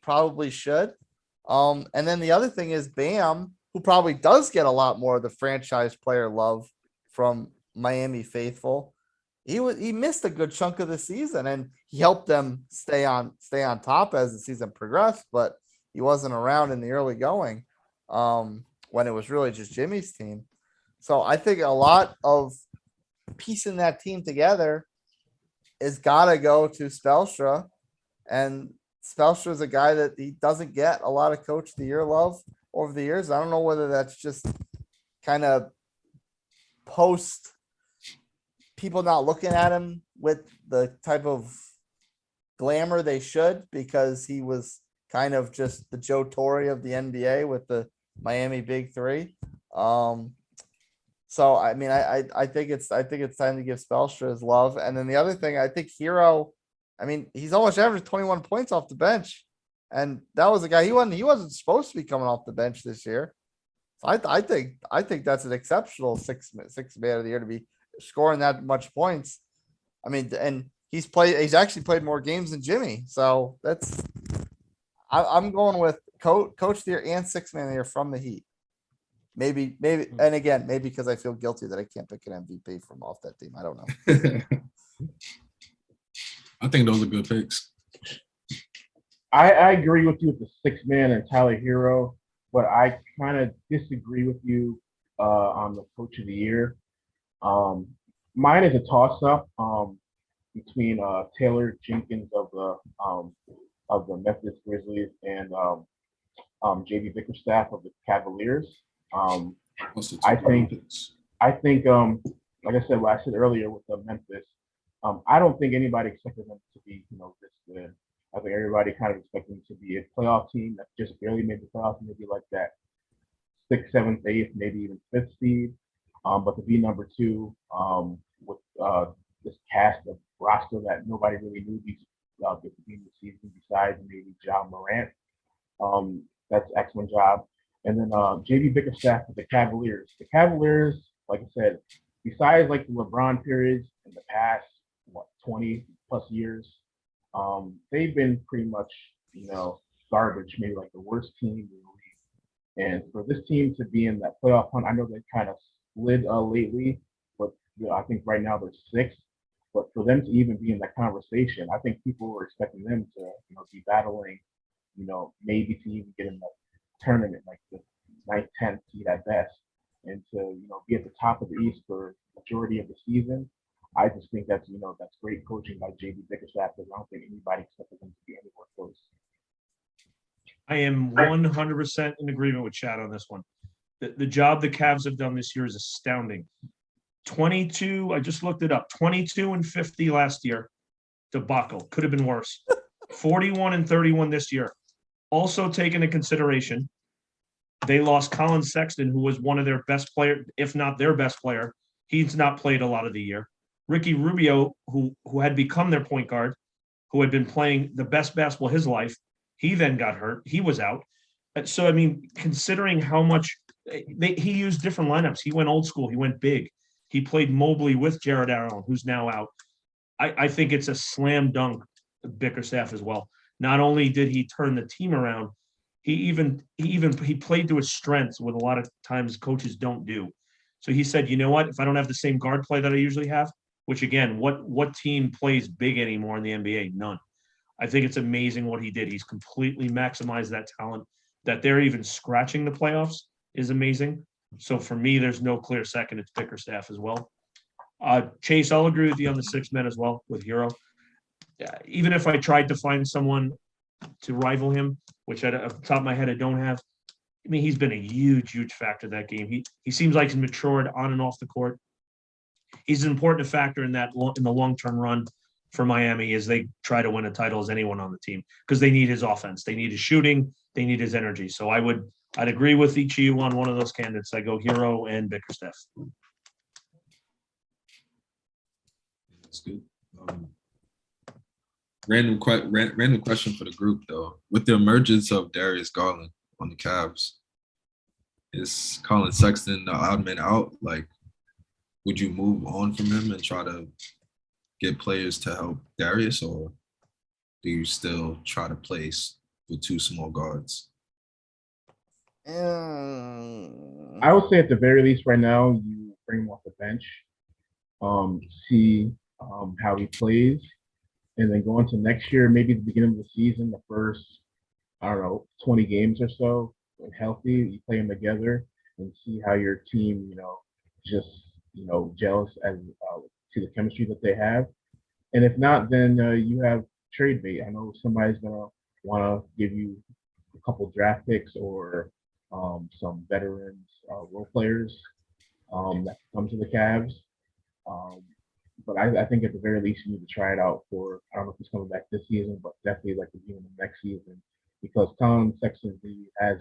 probably should. And then the other thing is Bam, who probably does get a lot more of the franchise player love from Miami faithful. He missed a good chunk of the season and he helped them stay on top as the season progressed, but he wasn't around in the early going when it was really just Jimmy's team. So I think a lot of piecing that team together is gotta go to Spoelstra, and Spoelstra is a guy that he doesn't get a lot of Coach of the Year love over the years. I don't know whether that's just kind of post people not looking at him with the type of glamour they should, because he was kind of just the Joe Torre of the NBA with the Miami big three. So I mean, I think it's time to give Spelstra his love. And then the other thing, I think Hero, I mean, he's almost averaged 21 points off the bench. And that was a guy, he wasn't supposed to be coming off the bench this year. So I think that's an exceptional six man of the year to be scoring that much points. I mean, and he's actually played more games than Jimmy. So I'm going with coach of the year and six man of the year from the Heat. Maybe, and again, maybe because I feel guilty that I can't pick an MVP from off that team. I don't know. I think those are good picks. I agree with you with the six man and Tyler Hero, but I kind of disagree with you on the coach of the year. Mine is a toss up between Taylor Jenkins of the Memphis Grizzlies and JB Bickerstaff of the Cavaliers. I think, like I said, what I said earlier with the Memphis, I don't think anybody expected them to be, this good. I think everybody kind of expected them to be a playoff team that just barely made the playoffs, maybe like that 6th, 7th, 8th, maybe even 5th seed. But to be number 2 with this cast of roster that nobody really knew these beginning the season besides maybe John Morant. That's excellent job. And then JB Bickerstaff with the Cavaliers. The Cavaliers, like I said, besides like the LeBron periods in the past, 20 plus years, they've been pretty much, garbage, maybe like the worst team in the league. And for this team to be in that playoff hunt, I know they kind of slid lately, but I think right now they're 6th. But for them to even be in that conversation, I think people were expecting them to, be battling, maybe to even get in the tournament, like the 9th, 10th seed at best, and to be at the top of the East for majority of the season. I just think that's that's great coaching by JB Bickerstaff, because I don't think anybody expected them to be anywhere close. I am 100% in agreement with Chad on this one. The job the Cavs have done this year is astounding. 22, I just looked it up, 22-50 last year. Debacle, could have been worse. 41-31 this year. Also take into consideration, they lost Colin Sexton, who was one of their best players, if not their best player. He's not played a lot of the year. Ricky Rubio, who had become their point guard, who had been playing the best basketball of his life, he then got hurt. He was out. So, I mean, considering how much he used different lineups, he went old school, he went big. He played Mobley with Jared Allen, who's now out. I think it's a slam dunk, Bickerstaff as well. Not only did he turn the team around, he played to his strengths, what a lot of times coaches don't do. So he said, you know what? If I don't have the same guard play that I usually have, which again, what team plays big anymore in the NBA? None. I think it's amazing what he did. He's completely maximized that talent. That they're even scratching the playoffs is amazing. So for me, there's no clear second. It's Bickerstaff as well. Chase, I'll agree with you on the 6 men as well with Hero. Even if I tried to find someone to rival him, which at the top of my head I don't have, I mean, he's been a huge, huge factor in that game. He seems like he's matured on and off the court. He's an important factor in that in the long-term run for Miami as they try to win a title as anyone on the team, because they need his offense. They need his shooting. They need his energy. So I'd agree with each of you on one of those candidates. I go Hero and Bickerstaff. That's good. Random question for the group though. With the emergence of Darius Garland on the Cavs, is Colin Sexton the odd man out? Like, would you move on from him and try to get players to help Darius, or do you still try to place with 2 small guards? I would say at the very least right now, you bring him off the bench, see how he plays, and then go into next year, maybe the beginning of the season, the first, 20 games or so, and healthy, you play them together and see how your team, just, gels as to the chemistry that they have. And if not, then you have trade bait. I know somebody's gonna want to give you a couple draft picks or some veterans, role players that come to the Cavs. But I think at the very least you need to try it out for, I don't know if he's coming back this season, but definitely like the beginning of next season, because Colin Sexton has,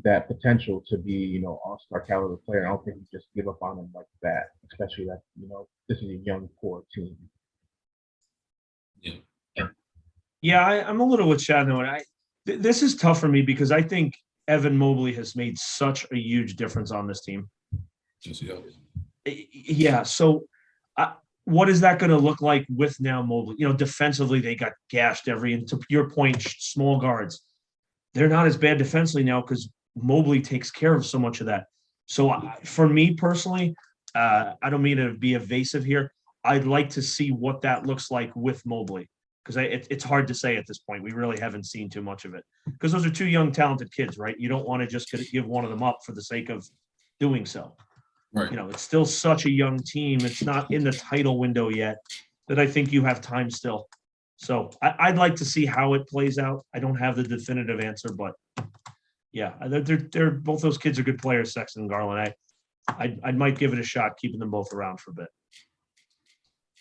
that potential to be, all-star caliber player. I don't think you just give up on him like that, especially that, this is a young core team. Yeah. Yeah, I'm a little with Shad though, and this is tough for me because I think Evan Mobley has made such a huge difference on this team. Yeah, so what is that going to look like with now Mobley? Defensively, they got gashed and to your point, small guards. They're not as bad defensively now because Mobley takes care of so much of that. So for me personally, I don't mean to be evasive here. I'd like to see what that looks like with Mobley because it's hard to say at this point. We really haven't seen too much of it because those are two young, talented kids, right? You don't want to just give one of them up for the sake of doing so. Right. It's still such a young team. It's not in the title window yet that I think you have time still. So I'd like to see how it plays out. I don't have the definitive answer, but yeah, they're both those kids are good players, Sexton and Garland. I might give it a shot, keeping them both around for a bit.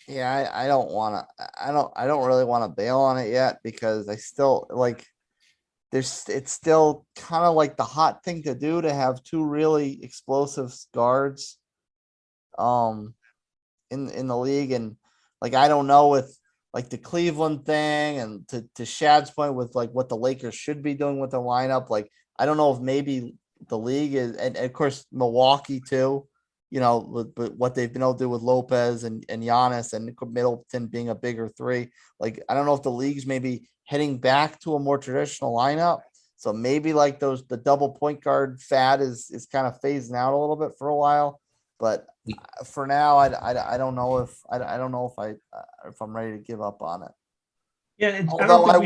Yeah, I don't really want to bail on it yet because I still like it's still kind of like the hot thing to do to have two really explosive guards in the league. And like I don't know with like the Cleveland thing and to Shad's point with like what the Lakers should be doing with the lineup, like I don't know if maybe the league is and of course Milwaukee too. But what they've been able to do with Lopez and Giannis and Middleton being a bigger three, like, I don't know if the league's maybe heading back to a more traditional lineup. So maybe like the double point guard fad is kind of phasing out a little bit for a while. But for now, I don't know if I don't know if I'm ready to give up on it. Yeah, Although I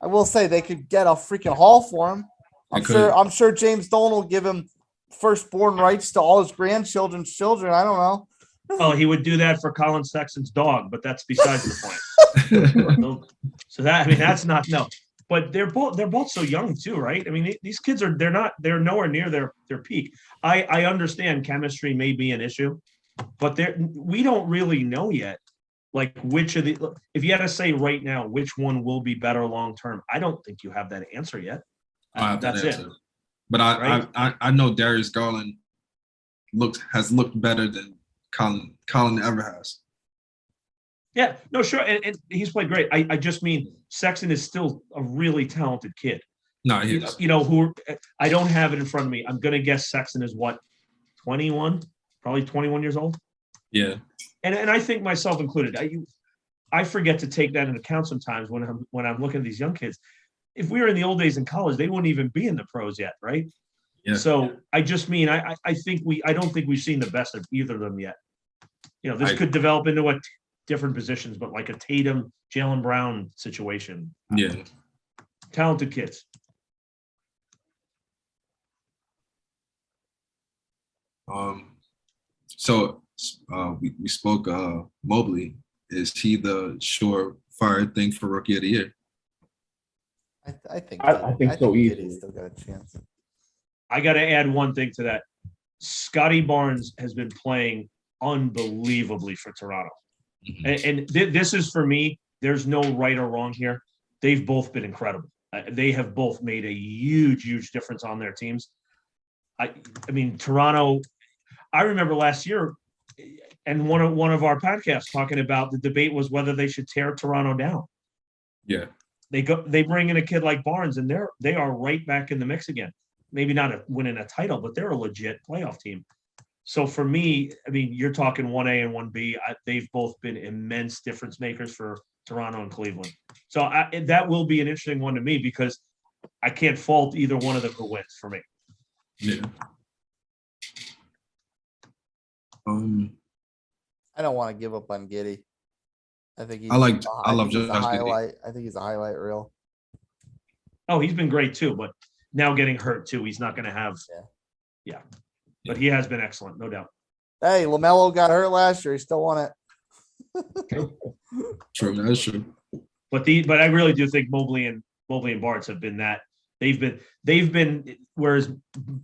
will say they could get a freaking haul for him. I'm sure James Dolan will give him firstborn rights to all his grandchildren's children. I don't know. Oh, he would do that for Colin Sexton's dog, but that's besides the point. So that's not no. But they're both so young too, right? I mean, these kids they're nowhere near their peak. I understand chemistry may be an issue, but we don't really know yet. Like which of the if you had to say right now which one will be better long term, I don't think you have that answer yet. That's it. But I know Darius Garland has looked better than Colin ever has. Yeah, no, sure, and he's played great. I just mean Sexton is still a really talented kid. No, he is. Who I don't have it in front of me. I'm gonna guess Sexton is what, 21, probably 21 years old. Yeah, and I think myself included. I forget to take that into account sometimes when I'm looking at these young kids. If we were in the old days in college, they wouldn't even be in the pros yet, right? Yeah. So I just mean I don't think we've seen the best of either of them yet. This could develop into a different positions, but like a Tatum, Jaylen Brown situation. Yeah. Talented kids. So we spoke Mobley. Is he the surefire thing for Rookie of the Year? I think so easily. He's still got a chance. I got to add one thing to that. Scottie Barnes has been playing unbelievably for Toronto. And this is for me, there's no right or wrong here. They've both been incredible. They have both made a huge difference on their teams. I mean, Toronto, I remember last year and one of our podcasts talking about the debate was whether they should tear Toronto down. Yeah. They bring in a kid like Barnes and they are right back in the mix again. Maybe not winning a title, but they're a legit playoff team. So for me, I mean, you're talking 1A and 1B. They've both been immense difference makers for Toronto and Cleveland. So that will be an interesting one to me because I can't fault either one of them who wins for me. Yeah. I don't want to give up on Giddey. I think I love Josh highlight. I think he's a highlight reel. Oh, he's been great too, but now getting hurt too, he's not going to have. Yeah. But he has been excellent, no doubt. Hey, LaMelo got hurt last year. He still won it. True, that's true. But I really do think Mobley and Barnes have been that. They've been whereas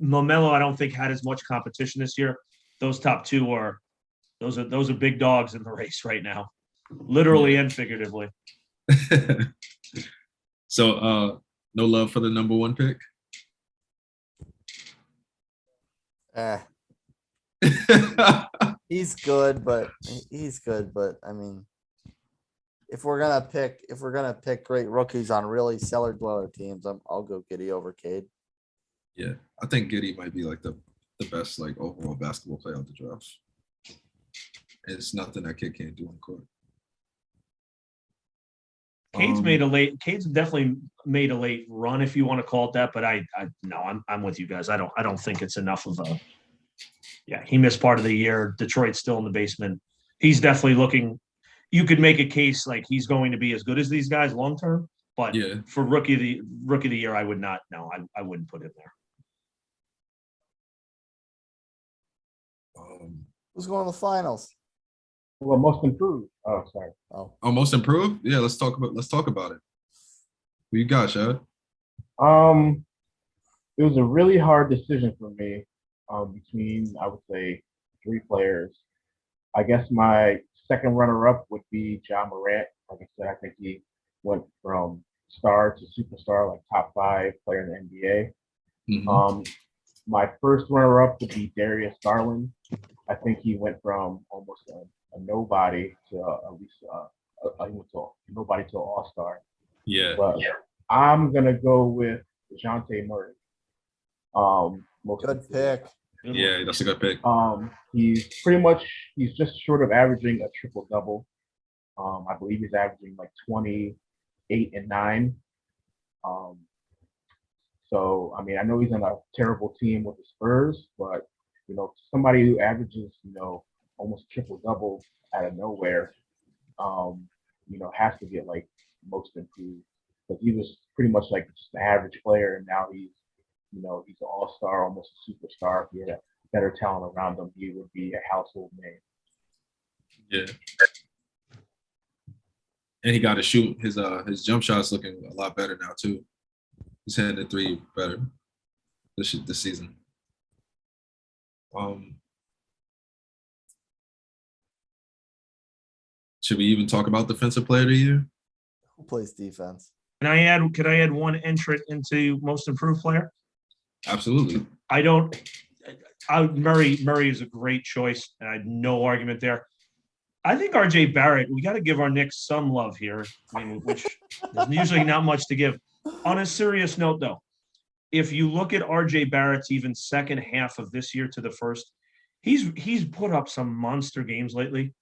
LaMelo I don't think had as much competition this year. Those top two are big dogs in the race right now, literally and figuratively. So no love for the number one pick? Eh, he's good, but I mean, if we're gonna pick great rookies on really cellar dweller teams, I'll go Giddy over Cade. Yeah, I think Giddy might be like the best like overall basketball player of the draft. It's nothing that kid can't do on court. Cade's definitely made a late run, if you want to call it that. But I'm with you guys. I don't think it's enough of a. Yeah, he missed part of the year. Detroit's still in the basement. He's definitely looking. You could make a case like he's going to be as good as these guys long term. But Yeah. for rookie of the year, I would not. No, I wouldn't put it there. Who's going to the finals? Well, most improved. Oh, sorry. Oh, Most improved? Yeah, let's talk about it. Who you got, Shad? It was a really hard decision for me between, I would say, 3 players. I guess my second runner-up would be John Morant. Like I said, I think he went from star to superstar, like top 5 player in the NBA. Mhm. My first runner-up would be Darius Garland. I think he went from almost a nobody to at least he went to nobody to an all-star. Yeah. But I'm gonna go with Jonte Murray. good pick. Yeah, that's a good pick. He's just short of averaging a triple double. I believe he's averaging like 28 and 9. So I mean, I know he's on a terrible team with the Spurs, but somebody who averages almost triple double out of nowhere, has to get like most improved, because he was pretty much like just an average player, and now he's an all-star, almost a superstar. If he had a better talent around him, he would be a household name. Yeah. And he got to shoot his jump shots looking a lot better now too. He's hitting the 3 better this season. Should we even talk about defensive player of the year? Who plays defense? Could I add one entrant into most improved player? Absolutely. Murray is a great choice, and I had no argument there. I think RJ Barrett, we got to give our Knicks some love here, which there's usually not much to give. On a serious note, though, if you look at RJ Barrett's even second half of this year to the first, he's put up some monster games lately.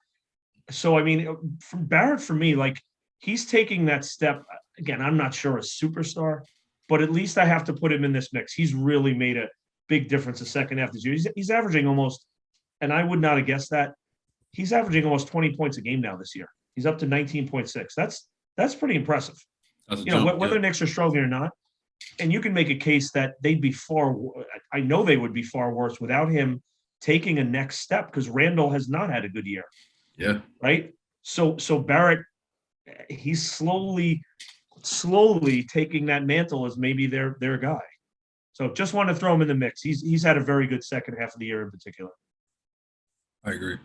So, I mean, from Barrett, for me, like, he's taking that step. Again, I'm not sure a superstar, but at least I have to put him in this mix. He's really made a big difference the second half of this year. He's averaging almost, and I would not have guessed that, he's averaging almost 20 points a game now this year. He's up to 19.6. That's pretty impressive. Whether Knicks are struggling or not, and you can make a case that they'd be I know they would be far worse without him taking a next step, because Randall has not had a good year. Yeah. Right. So Barrett, he's slowly taking that mantle as maybe their guy. So just want to throw him in the mix. He's had a very good second half of the year in particular. I agree.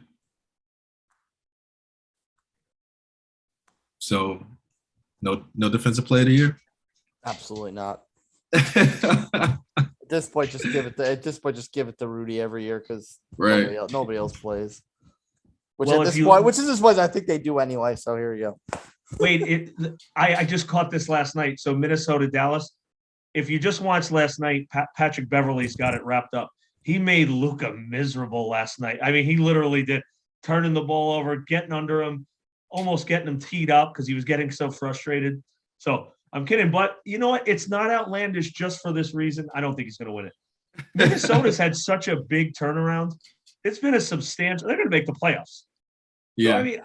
So no defensive player of the year? Absolutely not. At this point, just give it to Rudy every year, because Right. nobody else plays. Which Well, at if this you- point, I think they do anyway. So here you go. Wait, I just caught this last night. So Minnesota, Dallas. If you just watched last night, Patrick Beverley's got it wrapped up. He made Luka miserable last night. I mean, he literally did, turning the ball over, getting under him, almost getting him teed up because he was getting so frustrated. So I'm kidding, but you know what? It's not outlandish just for this reason. I don't think he's going to win it. Minnesota's had such a big turnaround. It's been a substantial. They're going to make the playoffs. Yeah. So, I mean,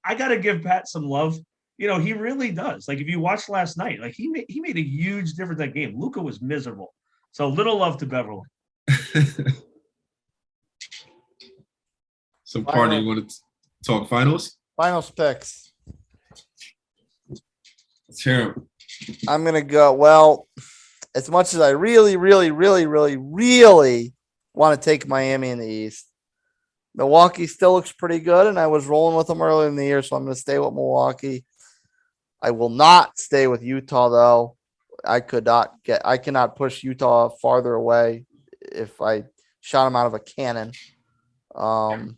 I got to give Pat some love. He really does. Like, if you watched last night, like, he made a huge difference in that game. Luka was miserable. So little love to Beverly. So, Party, you want to talk finals? Finals picks. Let's hear them. I'm gonna go. Well, as much as I really, really, really, really, really want to take Miami in the East, Milwaukee still looks pretty good, and I was rolling with them earlier in the year, so I'm going to stay with Milwaukee. I will not stay with Utah, though. I cannot push Utah farther away if I shot him out of a cannon. I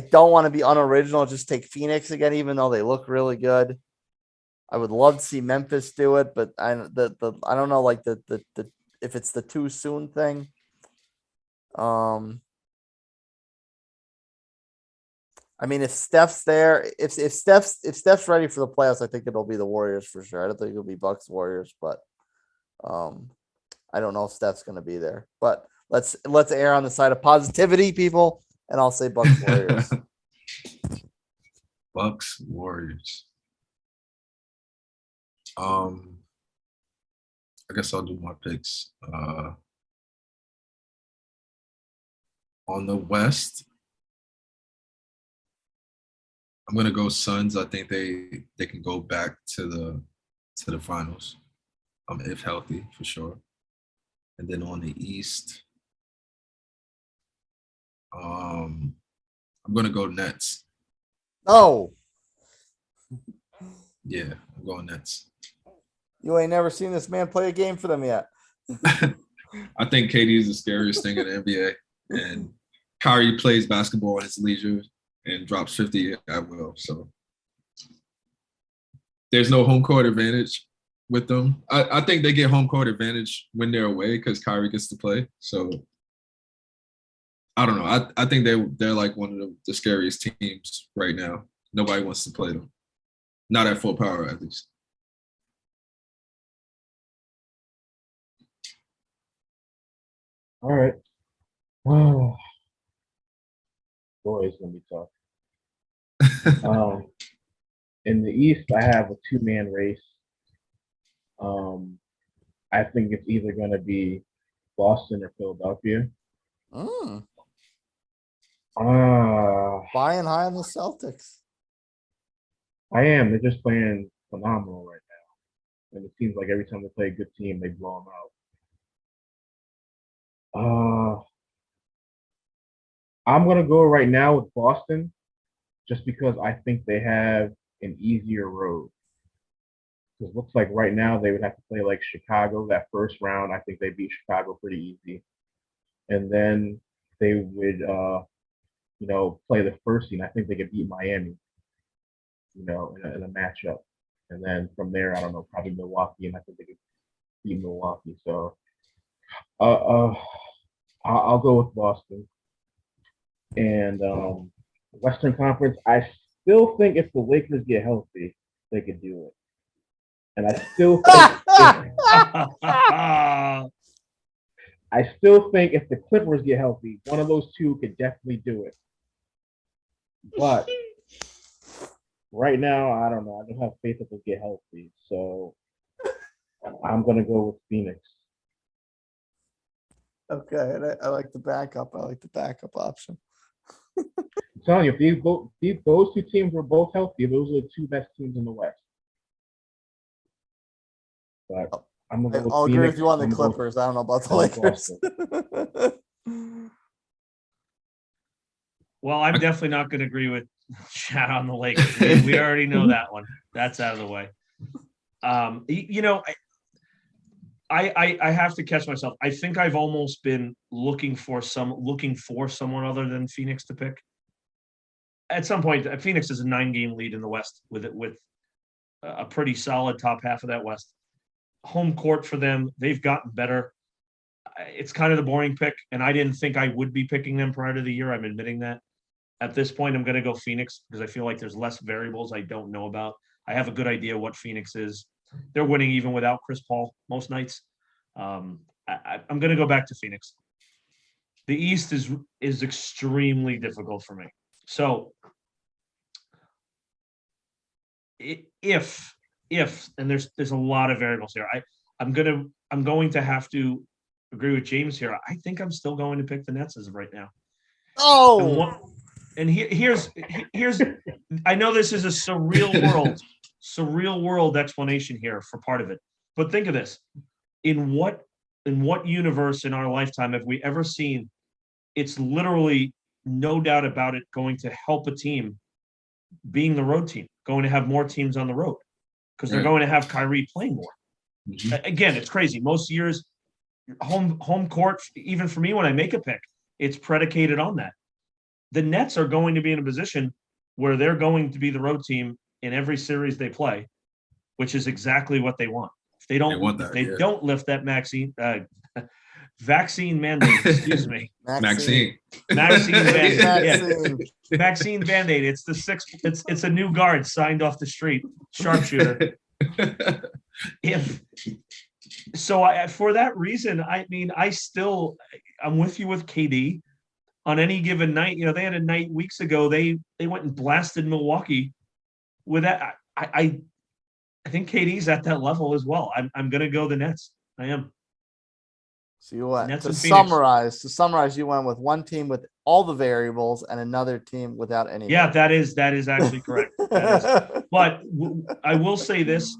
don't want to be unoriginal. Just take Phoenix again, even though they look really good. I would love to see Memphis do it, but I don't know, like the if it's the too soon thing. I mean, if Steph's there, if Steph's ready for the playoffs, I think it'll be the Warriors for sure. I don't think it'll be Bucks Warriors, but I don't know if Steph's going to be there. But let's err on the side of positivity, people, and I'll say Bucks Warriors. Bucks Warriors. I guess I'll do my picks. On the West, I'm gonna go Suns. I think they can go back to the finals, if healthy for sure. And then on the East, I'm gonna go Nets. Oh, Yeah, I'm going Nets. you ain't never seen this man play a game for them yet. I think KD is the scariest thing in the NBA, and Kyrie plays basketball at his leisure and drops 50 at will. So there's no home court advantage with them. I think they get home court advantage when they're away because Kyrie gets to play. So I don't know. I think they're like one of the scariest teams right now. Nobody wants to play them. Not at full power, at least. All right. Oh, boy, it's gonna be tough. In the East, I have a two-man race. I think it's either gonna be Boston or Philadelphia. Flying high on the Celtics. I am. They're just playing phenomenal right now, and it seems like every time they play a good team, they blow them out. I'm gonna go right now with Boston, just because I think they have an easier road. Because it looks like right now they would have to play like Chicago that first round. I think they beat Chicago pretty easy, and then they would, play the first team. I think they could beat Miami, in a matchup, and then from there, I don't know, probably Milwaukee, and I think they could beat Milwaukee. So, I'll go with Boston. And Western Conference, I still think if the Lakers get healthy, they could do it. And I still think if the Clippers get healthy, one of those two could definitely do it. But right now, I don't know. I don't have faith that they'll get healthy. So I'm gonna go with Phoenix. Okay, I like the backup. I like the backup option. I'm telling you, if those two teams were both healthy, those are the two best teams in the West. But I'm gonna go with I'll Phoenix. agree with you on the I'm gonna go Clippers. I don't know about the I'm Lakers. Well, I'm definitely not going to agree with Chad on the Lakers. We already know that one. That's out of the way. I have to catch myself. I think I've almost been looking for someone other than Phoenix to pick. At some point, Phoenix is a 9-game lead in the West with a pretty solid top half of that West. Home court for them, they've gotten better. It's kind of the boring pick, and I didn't think I would be picking them prior to the year. I'm admitting that. At this point, I'm going to go Phoenix because I feel like there's less variables I don't know about. I have a good idea what Phoenix is. They're winning even without Chris Paul most nights. I'm going to go back to Phoenix. The East is extremely difficult for me. So if and there's a lot of variables here. I'm going to have to agree with James here. I think I'm still going to pick the Nets as of right now. Oh, and here's I know this is a surreal world explanation here for part of it, but think of this: in what universe in our lifetime have we ever seen? It's literally no doubt about it going to help a team being the road team, going to have more teams on the road because they're going to have Kyrie playing more. Mm-hmm. Again, it's crazy. Most years home court, even for me, when I make a pick, it's predicated on that. The Nets are going to be in a position where they're going to be the road team in every series they play, which is exactly what they want. If they don't, want that, if they yeah. don't lift that vaccine mandate, excuse me, Maxine. Band-Aid. Maxine. Yeah. Vaccine Band-Aid. It's the sixth. It's a new guard signed off the street, sharpshooter. If so, for that reason, I mean, I'm with you with KD. On any given night, they had a night weeks ago. They went and blasted Milwaukee. With that, I think KD's at that level as well. I'm going to go the Nets. I am. So you went Nets to and Phoenix. summarize. You went with one team with all the variables and another team without any. Yeah, that is actually correct. But I will say this.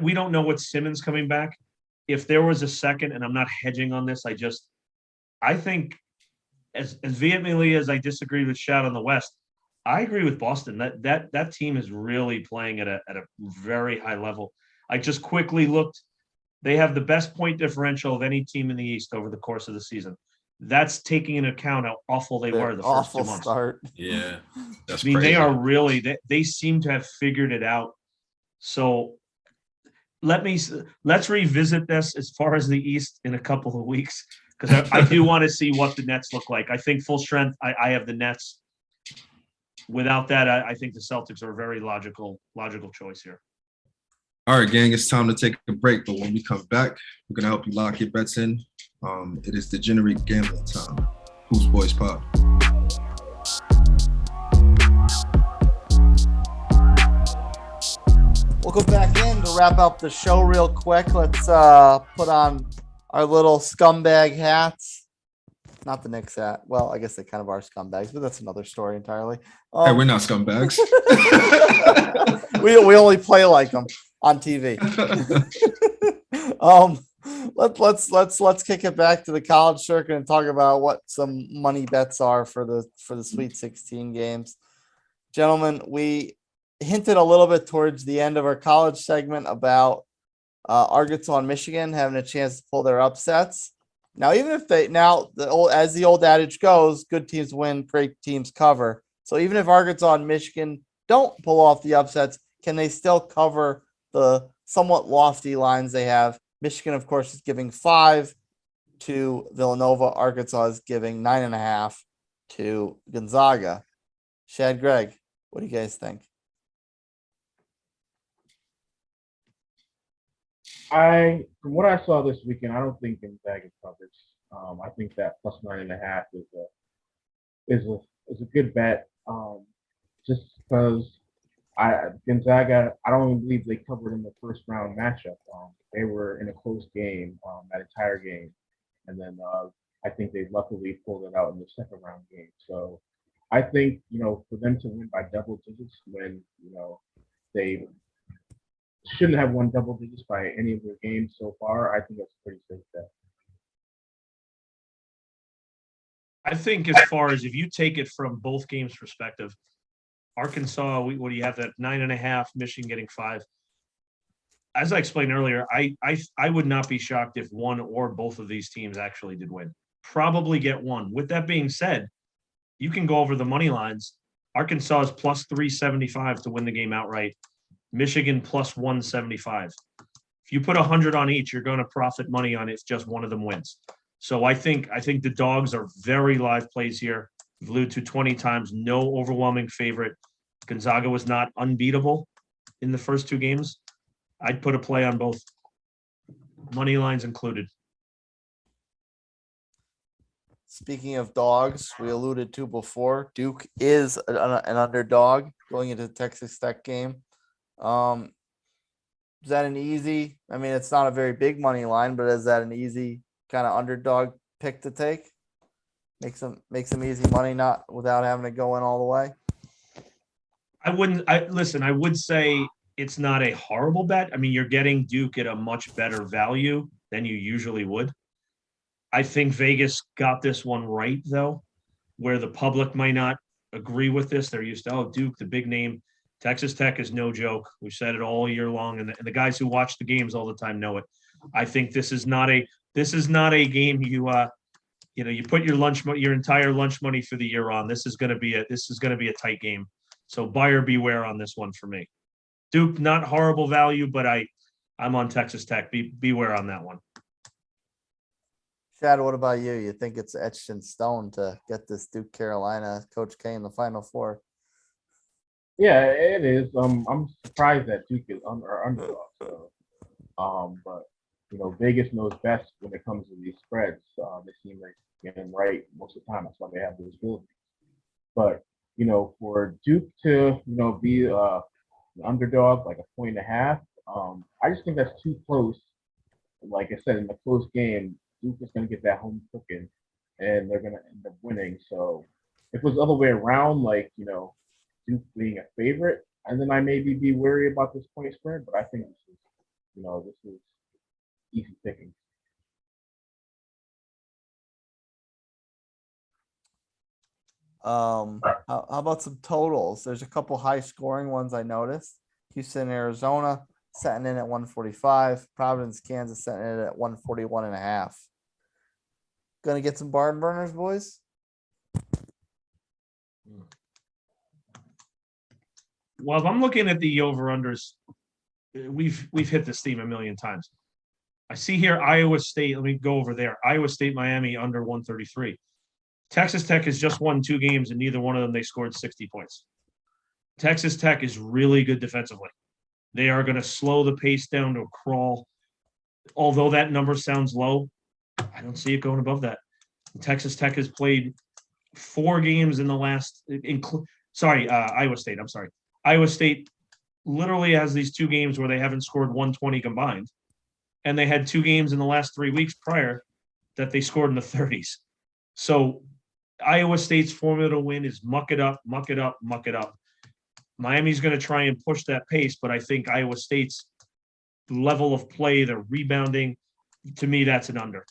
We don't know what Simmons coming back. If there was a second, and I'm not hedging on this, I think as vehemently as I disagree with Shad on the West, I agree with Boston. That team is really playing at a very high level. I just quickly looked. They have the best point differential of any team in the East over the course of the season. That's taking into account how awful they were the first 2 months. Start. Yeah, that's I mean, crazy. they are really. They seem to have figured it out. So let's revisit this as far as the East in a couple of weeks, because I do want to see what the Nets look like. I think full strength. I have the Nets. Without that, I think the Celtics are a very logical choice here. All right, gang, it's time to take a break. But when we come back, we're going to help you lock your bets in. It is degenerate gambling time. Who's Boys Pod? We'll go back in to wrap up the show real quick. Let's put on our little scumbag hats. Not the Knicks hat. Well, I guess they kind of are scumbags, but that's another story entirely. Hey, we're not scumbags. we only play like them on TV. Let's kick it back to the college circuit and talk about what some money bets are for the Sweet 16 games. Gentlemen, we hinted a little bit towards the end of our college segment about Arkansas and Michigan having a chance to pull their upsets. Now, even if as the old adage goes, good teams win, great teams cover. So even if Arkansas and Michigan don't pull off the upsets, can they still cover the somewhat lofty lines they have? Michigan, of course, is giving 5 to Villanova. Arkansas is giving 9.5 to Gonzaga. Shad, Greg, what do you guys think? From what I saw this weekend, I don't think Gonzaga covers. I think that plus 9.5 is a good bet. Just because Gonzaga, I don't even believe they covered in the first round matchup. They were in a close game that entire game, and then I think they luckily pulled it out in the second round game. So I think for them to win by double digits when they shouldn't have won double digits by any of their games so far, I think that's a pretty safe bet. I think as far as if you take it from both games' perspective, Arkansas, what do you have, that 9.5, Michigan getting 5. As I explained earlier, I would not be shocked if one or both of these teams actually did win. Probably get one. With that being said, you can go over the money lines. Arkansas is plus 375 to win the game outright. Michigan plus 175. If you put 100 on each, you're going to profit money on it if just one of them wins. So I think the dogs are very live plays here. We've alluded to 20 times, no overwhelming favorite. Gonzaga was not unbeatable in the first 2 games. I'd put a play on both, money lines included. Speaking of dogs, we alluded to before, Duke is an underdog going into the Texas Tech game. Is that an easy? I mean, it's not a very big money line, but is that an easy kind of underdog pick to take? Make some easy money, not without having to go in all the way. I would say it's not a horrible bet. I mean, you're getting Duke at a much better value than you usually would. I think Vegas got this one right, though, where the public might not agree with this. They're used to, Duke, the big name. Texas Tech is no joke. We've said it all year long, and the guys who watch the games all the time know it. I think this is not a game you you put your entire lunch money for the year on. This is going to be a tight game. So buyer beware on this one for me. Duke, not horrible value, but I'm on Texas Tech. Beware on that one. Chad, what about you? You think it's etched in stone to get this Duke Carolina Coach K in the Final Four? Yeah, it is. I'm surprised that Duke is underdog. So, but Vegas knows best when it comes to these spreads. They seem like getting right most of the time. That's why they have those abilities. But for Duke to be an underdog like 1.5 points, I just think that's too close. Like I said, in the close game, Duke is going to get that home cooking, and they're going to end up winning. So if it was the other way around, like Duke being a favorite, and then I maybe be worried about this point spread. But I think this is easy picking. How about some totals? There's a couple high scoring ones I noticed. Houston, Arizona, setting in at 145. Providence, Kansas, setting in at 141.5. Gonna get some barn burners, boys. Well, if I'm looking at the over-unders, we've hit this theme a million times. I see here Iowa State. Let me go over there. Iowa State, Miami under 133. Texas Tech has just won 2 games, and neither one of them they scored 60 points. Texas Tech is really good defensively. They are going to slow the pace down to a crawl. Although that number sounds low, I don't see it going above that. Texas Tech has played 4 games in the last. Iowa State. I'm sorry. Iowa State literally has these 2 games where they haven't scored 120 combined, and they had 2 games in the last 3 weeks prior that they scored in the 30s. So Iowa State's formula to win is muck it up, muck it up, muck it up. Miami's going to try and push that pace, but I think Iowa State's level of play, the rebounding, to me, that's an under.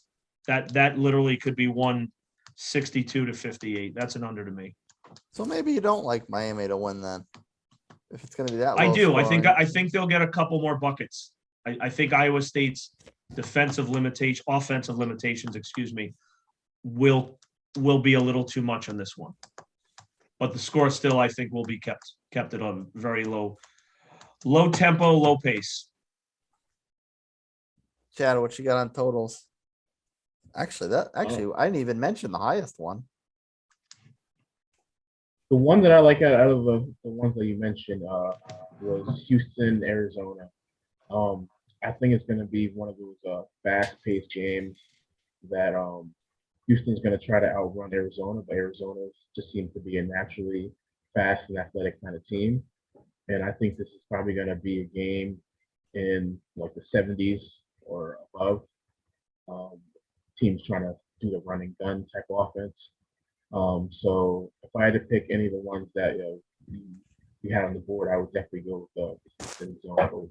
That literally could be 162-58. That's an under to me. So maybe you don't like Miami to win then. If it's going to be that, I low do. scoring. I think they'll get a couple more buckets. I think Iowa State's offensive limitations, will be a little too much on this one. But the score still, I think, will be kept at a very low tempo, low pace. Chad, what you got on totals? Actually, I didn't even mention the highest one. The one that I like out of the ones that you mentioned was Houston, Arizona. I think it's going to be one of those fast-paced games that Houston's going to try to outrun Arizona, but Arizona just seems to be a naturally fast and athletic kind of team. And I think this is probably going to be a game in like the 70s or above. Teams trying to do the running gun type offense. So if I had to pick any of the ones that you had on the board, I would definitely go with the Houston zone over.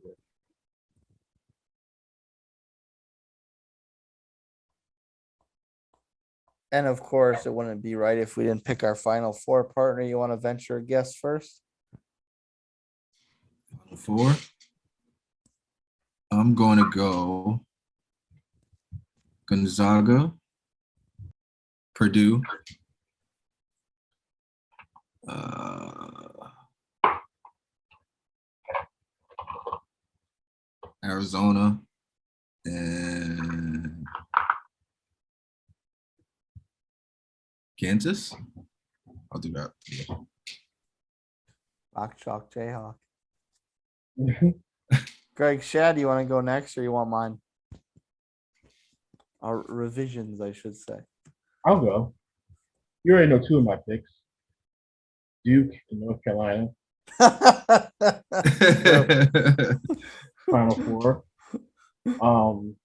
And of course, it wouldn't be right if we didn't pick our Final Four partner. You want to venture a guess first? Final Four. I'm going to go Gonzaga, Purdue, Arizona, and Kansas. I'll do that. Rock Chalk Jayhawk. Greg, Shad, you want to go next or you want mine? Our revisions, I should say. I'll go. You already know 2 of my picks. Duke and North Carolina. Final Four. The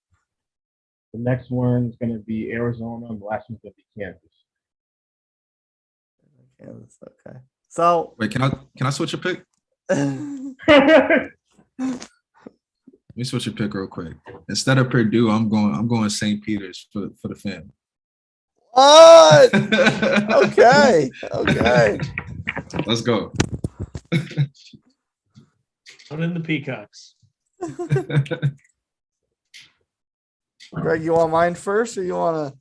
next one's going to be Arizona, and the last one's going to be Kansas. Kansas, okay. So Wait, can I switch a pick? Let me switch a pick real quick. Instead of Purdue, I'm going St. Peter's for the fam. what? Okay. Let's go. Put in the Peacocks. Greg, you want mine first or you want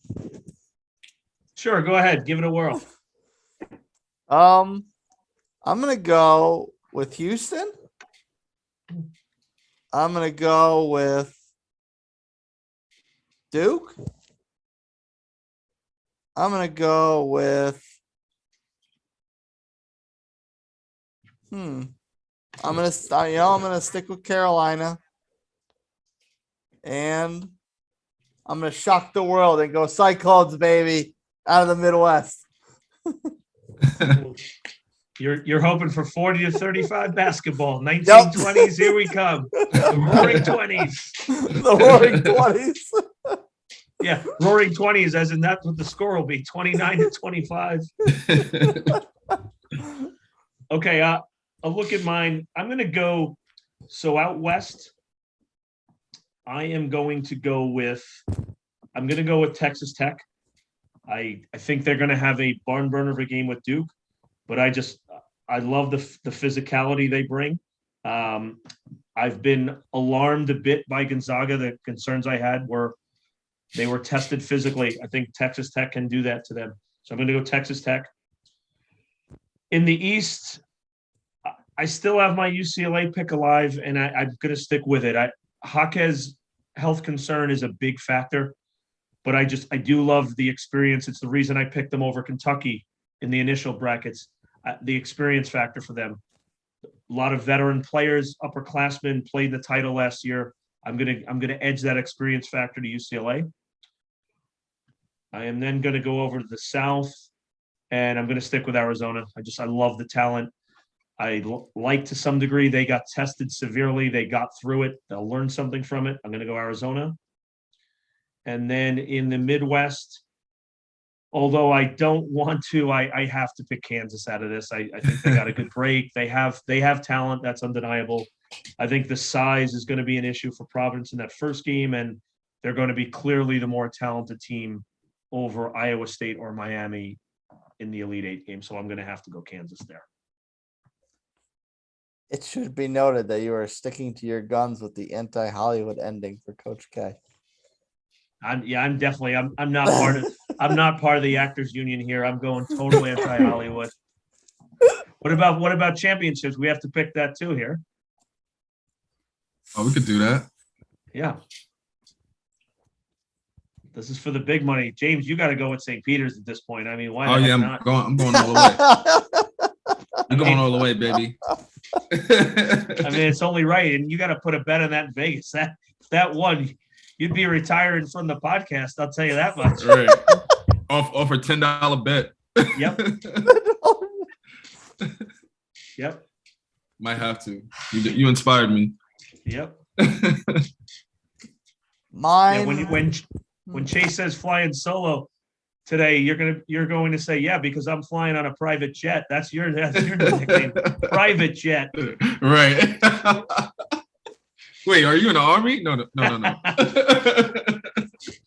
Sure, go ahead. Give it a whirl. to? I'm going to go with Houston. I'm going to go with Duke. I'm going to go with I'm going to stick with Carolina. And I'm going to shock the world and go Cyclones, baby, out of the Midwest. You're hoping for 40 to 35 basketball. 1920s, here we come. The roaring 20s. The roaring 20s. Yeah, roaring 20s, as in that's what the score will be, 29 to 25. Okay, I'll look at mine. I'm going to go, so out west, I'm going to go with Texas Tech. I think they're going to have a barn burner of a game with Duke, but I love the physicality they bring. I've been alarmed a bit by Gonzaga. The concerns I had were they were tested physically. I think Texas Tech can do that to them. So I'm going to go Texas Tech. In the East, I still have my UCLA pick alive, and I'm going to stick with it. Jaquez's health concern is a big factor, but I do love the experience. It's the reason I picked them over Kentucky in the initial brackets. The experience factor for them. A lot of veteran players, upperclassmen played the title last year. I'm gonna edge that experience factor to UCLA. I am then going to go over to the South, and I'm going to stick with Arizona. I love the talent. Like to some degree, they got tested severely. They got through it. They'll learn something from it. I'm going to go Arizona. And then in the Midwest, although I don't want to, I have to pick Kansas out of this. I think they got a good break. They have talent. That's undeniable. I think the size is going to be an issue for Providence in that first game, and they're going to be clearly the more talented team over Iowa State or Miami in the Elite Eight game. So I'm going to have to go Kansas there. It should be noted that you are sticking to your guns with the anti-Hollywood ending for Coach K. I'm not part of the actors union here. I'm going totally anti-Hollywood. What about championships? We have to pick that too here. Oh, we could do that. Yeah. This is for the big money. James, you got to go with St. Peter's at this point. I mean, why? Oh yeah, I'm going all the way. I'm going all the way, baby. I mean, it's only right, and you got to put a bet on that in Vegas. That won, you'd be retiring from the podcast. I'll tell you that much. Right. Off a $10 bet. Yep. Yep. Might have to. You inspired me. Yep. Mine. Yeah, when Chase says flying solo today, you're going to say, yeah, because I'm flying on a private jet. That's your nickname. Private jet. Right. Wait, are you in the Army? No.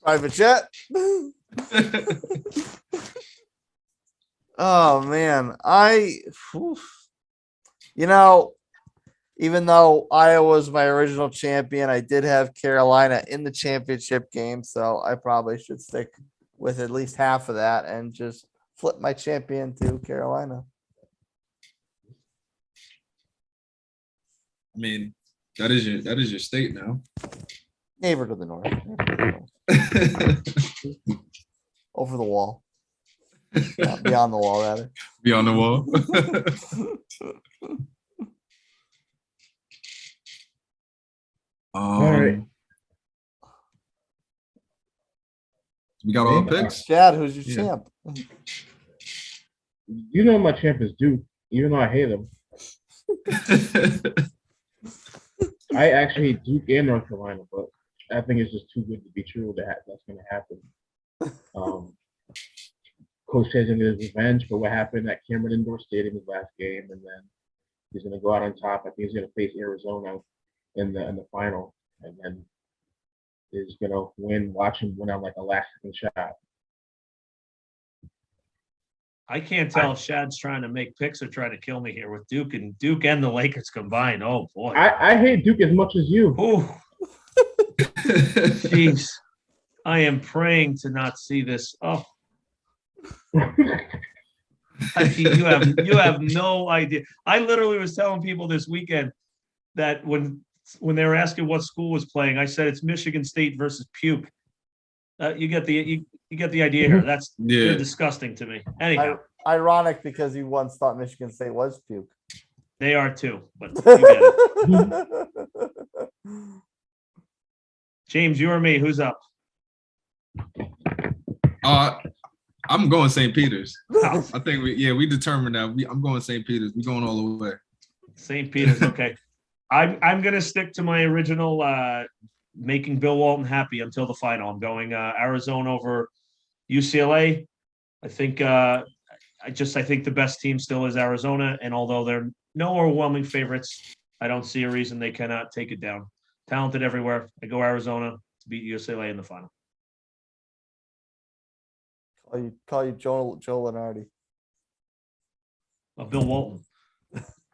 Private jet. Oh man, even though Iowa was my original champion, I did have Carolina in the championship game, so I probably should stick with at least half of that and just flip my champion to Carolina. I mean, that is your state now. Neighbor to the north. Over the wall. Beyond the wall, rather. Beyond the wall. All right. We got all the picks. Chad, who's your champ? You know my champ is Duke, even though I hate him. I actually hate Duke and North Carolina, but I think it's just too good to be true that that's going to happen. Coach says in his revenge for what happened at Cameron Indoor Stadium his last game, and then he's going to go out on top. I think he's going to face Arizona in the final, and then is going to watch him win on like a last-second shot. I can't tell if Shad's trying to make picks or trying to kill me here with Duke and the Lakers combined. Oh boy, I hate Duke as much as you. Oh, jeez. I am praying to not see this. Oh, you have no idea. I literally was telling people this weekend that when they were asking what school was playing, I said it's Michigan State versus Puke. You get the idea here. They're disgusting to me. Anyhow, Ironic because you once thought Michigan State was puke. they are too, but you get it. James, you or me? Who's up? I'm going St. Peter's. I think we determined that. I'm going St. Peter's. We're going all the way. St. Peter's. Okay. I'm gonna stick to my original making Bill Walton happy until the final. I'm going Arizona over UCLA. I think the best team still is Arizona, and although they're no overwhelming favorites, I don't see a reason they cannot take it down. Talented everywhere. I go Arizona to beat UCLA in the final. Call you Joe Lenardi. Bill Walton.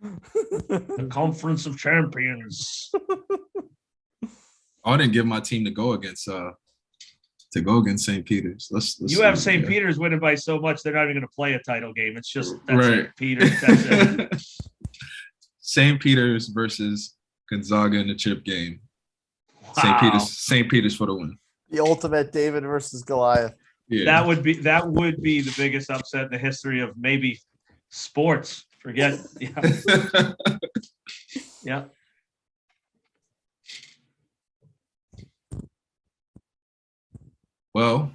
The Conference of Champions. I didn't give my team to go against St. Peter's. Let's you have St. Peter's winning by so much they're not even going to play a title game. It's just that's right. St. Peter's. That's it. St. Peter's versus Gonzaga in the chip game. Wow. St. Peter's for the win. The ultimate David versus Goliath. Yeah. That would be the biggest upset in the history of maybe sports. Forget. Yeah. Yeah. Well,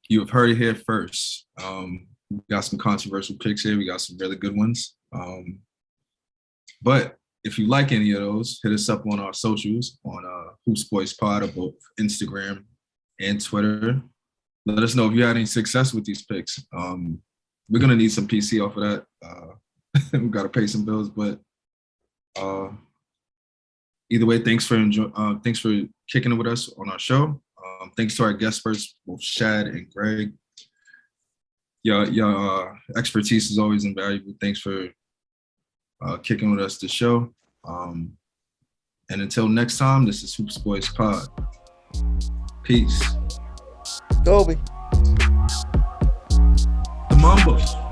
you have heard it here first. We got some controversial picks here. We got some really good ones. But if you like any of those, hit us up on our socials on Hoops Boys Pod on both Instagram and Twitter. Let us know if you had any success with these picks. We're gonna need some PC off of that. We gotta pay some bills, but either way, thanks for kicking it with us on our show. Thanks to our guest first, both Shad and Greg. Your expertise is always invaluable. Thanks for kicking with us the show. And until next time, this is Hoops Boys Pod. Peace. Kobe. The Mambas.